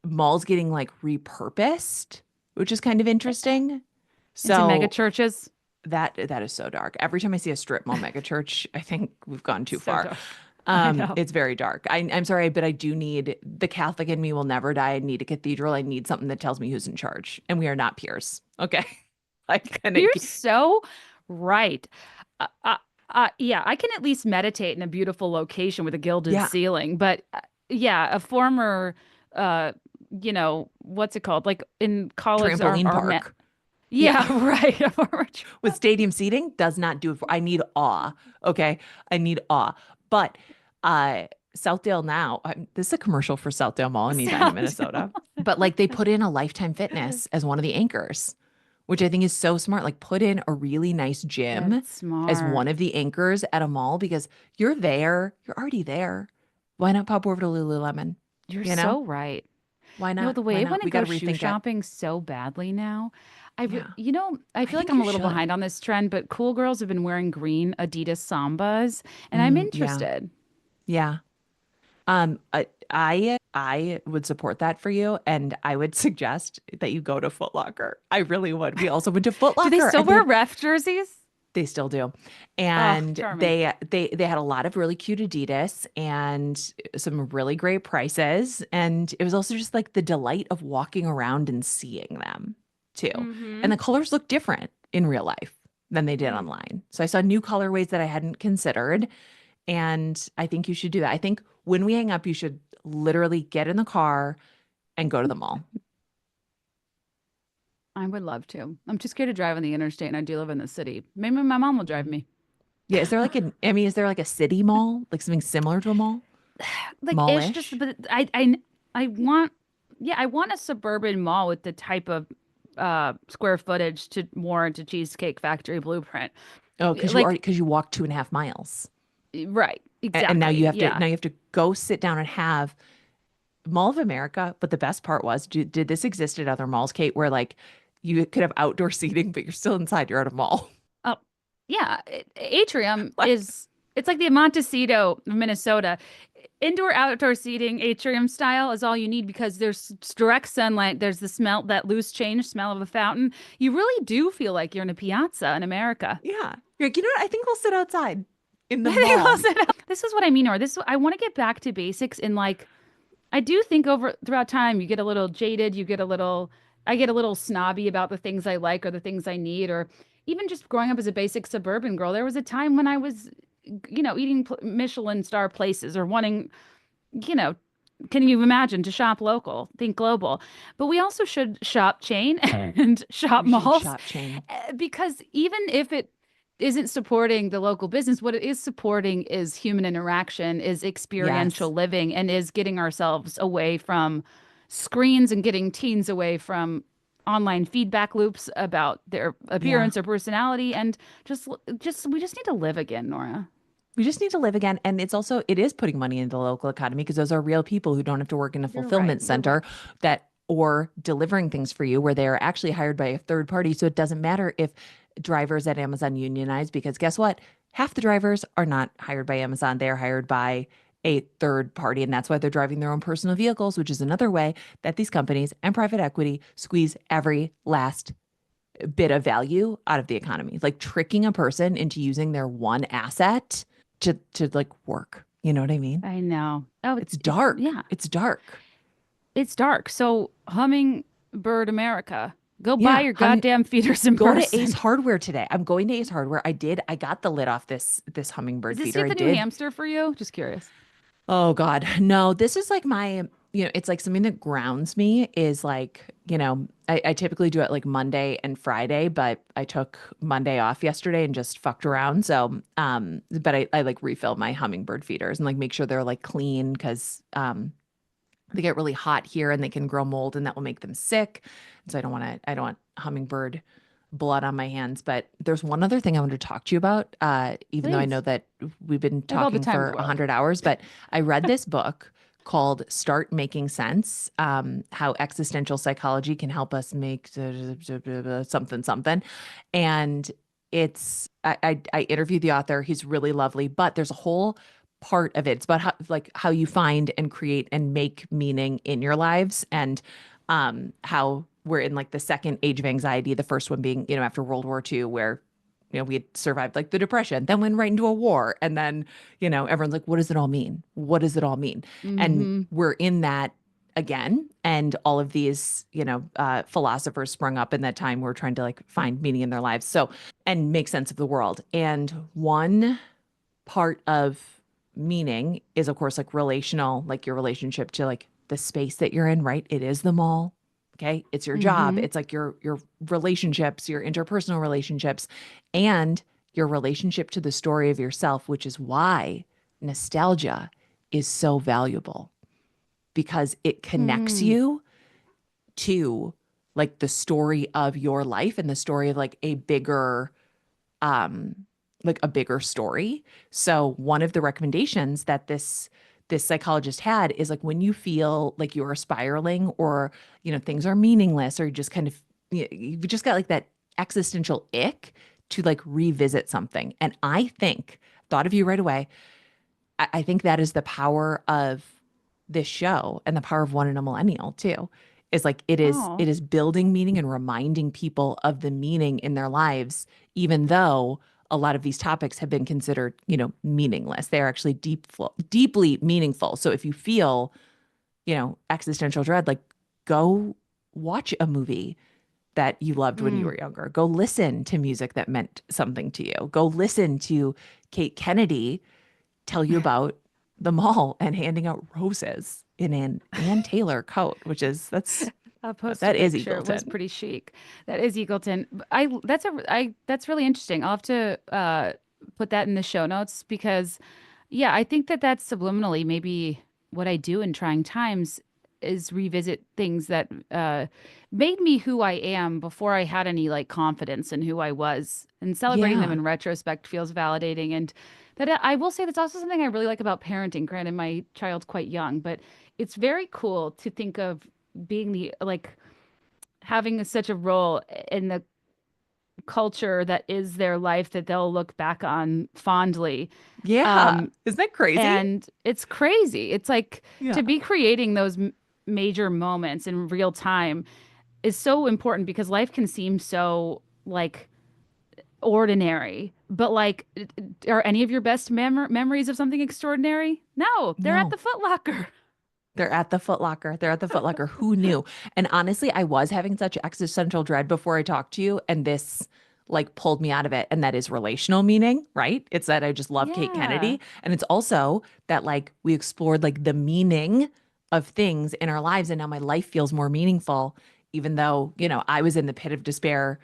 malls getting like repurposed, which is kind of interesting. Into mega So churches. that is so dark. Every time I see a strip mall megachurch, I think we've gone too So far. dark. I know. It's very dark. I'm sorry, but I do need the Catholic in me will never die. I need a cathedral. I need something that tells me who's in charge. And we are not peers. Okay. You're so right. Yeah, I can at least meditate in a beautiful location with a gilded yeah, ceiling. But yeah, a former, uh, what's it called? Like in college, trampoline our park. yeah, Yeah. right. A former With stadium seating does not do it for I need awe. Okay. I need awe. But Southdale now, this is a commercial for Southdale Mall in Edina, Minnesota. But like they put in a Lifetime Fitness as one of the anchors, which I think is so smart. Like put in a really nice gym That's as one smart. of the anchors at a mall because you're there. You're already there. Why not pop over to Lululemon? You're You know? so right. Why No, not? the Why way I not? want to We got go to shoe rethink it. shopping so badly now. Yeah. I I feel like think I'm you a little should. behind on this trend, but cool girls have been wearing green Adidas Sambas, and I'm Yeah. interested. Yeah. I would support that for you, and I would suggest that you go to Foot Locker. I really would. We also went to Foot Do they Locker, still and they wear had ref jerseys? they still do, Oh, and charming. they had a lot of really cute Adidas and some really great prices, and it was also just like the delight of walking around and seeing them too, and Mm-hmm. the colors look different in real life than they did Mm. online. So I saw new colorways that I hadn't considered, and I think you should do that. I think when we hang up, you should literally get in the car and go to the mall. I would love to. I'm too scared to drive on the interstate, and I do live in the city. Maybe my mom will drive Mhm. me. Yeah, is there like a city mall, like something similar to a mall? Like ish, just Mallish? but I want, yeah, I want a suburban mall with the type of square footage to warrant a Cheesecake Factory blueprint. Oh, Like, because you walk 2.5 miles. right, And now you exactly. have to Yeah. go sit down and have Mall of America. But the best part was, did this exist at other malls, Kate, where like you could have outdoor seating, but you're still inside, you're at a mall. Oh, yeah. Atrium Like, is, it's like the Montecito of Minnesota. Indoor outdoor seating, atrium style, is all you need because there's direct sunlight. There's the smell, that loose change smell of a fountain. You really do feel like you're in a piazza in America. yeah. You're like, you know what? I think we'll sit outside in the mall. This is what I mean, or this, I want to get back to basics in like, I do think over throughout time you get a little jaded, I get a little snobby about the things I like or the things I need, or even just growing up as a basic suburban girl. There was a time when I was, eating Michelin star places or wanting, you know, can you imagine, to shop local, think global. But we also should shop chain and shop We should malls, shop chain. because even if it isn't supporting the local business, what it is supporting is human interaction, is Yes. experiential living, and is getting ourselves away from screens and getting teens away from online feedback loops about their Yeah. appearance or personality, and just we just need to live again, Nora. We just need to live again. And it is putting money into the local economy because those are real people who don't have to work in a You're right. fulfillment You're right. center or delivering things for you where they are actually hired by a third party. So it doesn't matter if drivers at Amazon unionize because guess what? Half the drivers are not hired by Amazon. They are hired by a third party. And that's why they're driving their own personal vehicles, which is another way that these companies and private equity squeeze every last bit of value out of the economy, like tricking a person into using their one asset to like work. You know what I mean? I know. Oh, It's dark. yeah, It's dark. it's dark. So Hummingbird America, go buy Yeah. your goddamn feeders in Go to Ace person. Hardware today. I'm going to Ace Hardware. I got the lid off this Is hummingbird this feeder. yet I the new did. hamster for you? Just curious. Oh God. No, this is like it's like something that grounds me is like, I typically do it like Monday and Friday, but I took Monday off yesterday and just fucked around. So, but I like refill my hummingbird feeders and like make sure they're like clean because, they get really hot here and they can grow mold and that will make them sick. So I don't want hummingbird blood on my hands. But there's one other thing I wanted to talk to you about, even though I Please. know that we've been I have all the talking time in for the world. 100 hours, but I read this book called Start Making Sense, how existential psychology can help us make something, something. And I interviewed the author. He's really lovely, but there's a whole part of it. It's about how you find and create and make meaning in your lives, and how we're in like the second age of anxiety, the first one being, after World War II, where, we had survived like the Depression, then went right into a war. And then, everyone's like, what does it all mean? What does it all mean? And we're in that again. And all of these, philosophers sprung up in that time, were trying to like find meaning in their lives. So, and make sense of the world. And one part of meaning is, of course, like relational, like your relationship to like the space that you're in, right? It is the mall. Okay. It's your job. It's like your relationships, your interpersonal relationships, and your relationship to the story of yourself, which is why nostalgia is so valuable, because it connects you to like the story of your life and the story of like a bigger story. So one of the recommendations that this psychologist had is like, when you feel like you're spiraling, or things are meaningless, or you just kind of, you've just got like that existential ick, to like revisit something. And I thought of you right away. I think that is the power of this show, and the power of One in a Millennial too, is like it is building meaning and reminding people of the meaning in their lives, even though a lot of these topics have been considered, meaningless. They're actually deeply meaningful. So if you feel, existential dread, like go watch a movie that you loved when you were younger. Go listen to music that meant something to you. Go listen to Kate Kennedy tell you about the mall and handing out roses in an Ann Taylor coat, which is I'll post that a is picture. It was Eagleton. pretty chic. That is Eagleton. That's really interesting. I'll have to put that in the show notes, because yeah, I think that that's subliminally maybe what I do in trying times, is revisit things that made me who I am before I had any like confidence in who I was, and celebrating them Yeah. in retrospect feels validating. And that I will say that's also something I really like about parenting. Granted, my child's quite young, but it's very cool to think of being the like having such a role in the culture that is their life that they'll look back on fondly. Yeah. Um, Isn't that crazy? and it's crazy. It's like Yeah. to be creating those major moments in real time is so important, because life can seem so like ordinary. But like, are any of your best memories of something extraordinary? No, they're at No. the Foot Locker. They're at the Foot Locker. They're at the Foot Locker. Who knew? And honestly, I was having such existential dread before I talked to you, and this like pulled me out of it. And that is relational meaning, right? It's that I just love Kate Yeah. Kennedy. And it's also that like we explored like the meaning of things in our lives. And now my life feels more meaningful, even though, I was in the pit of despair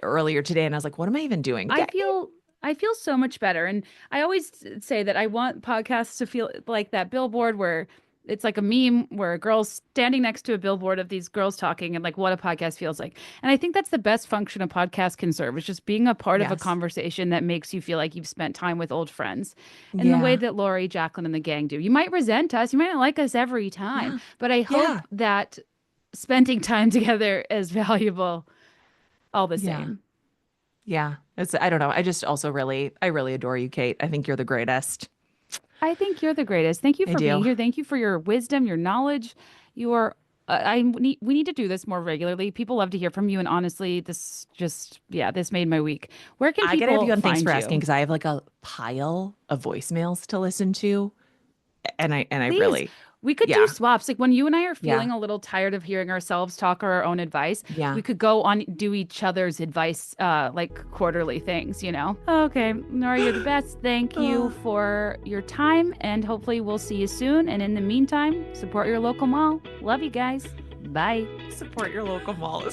earlier today. And I was like, what am I even doing? I feel I feel so much better. And I always say that I want podcasts to feel like that billboard where it's like a meme where a girl's standing next to a billboard of these girls talking, and like what a podcast feels like. And I think that's the best function a podcast can serve, is just being a part of a Yes. conversation that makes you feel like you've spent time with old friends in the way Yeah. that Lori, Jacqueline, and the gang do. You might resent us, you might not like us every time, Yeah. but I hope Yeah. that spending time together is valuable all the Yeah. same. Yeah. I don't know. I really adore you, Kate. I think you're the greatest. I think you're the greatest. Thank you I for being do. here. Thank you for your wisdom, your knowledge. Your we need to do this more regularly. People love to hear from you, and honestly, this made my week. Where can I gotta have people you on. Thanks find for asking, you? because I have like a pile of voicemails to listen to, and I Please, really, we could do yeah, swaps. Like when you and I are yeah, feeling a little tired of hearing ourselves talk or our own advice, yeah, we could go on do each other's advice, like quarterly things. Okay, Nora, you're the best. Thank you for your time, and hopefully we'll see you soon. And in the meantime, support your local mall. Love you guys. Bye. support your local mall.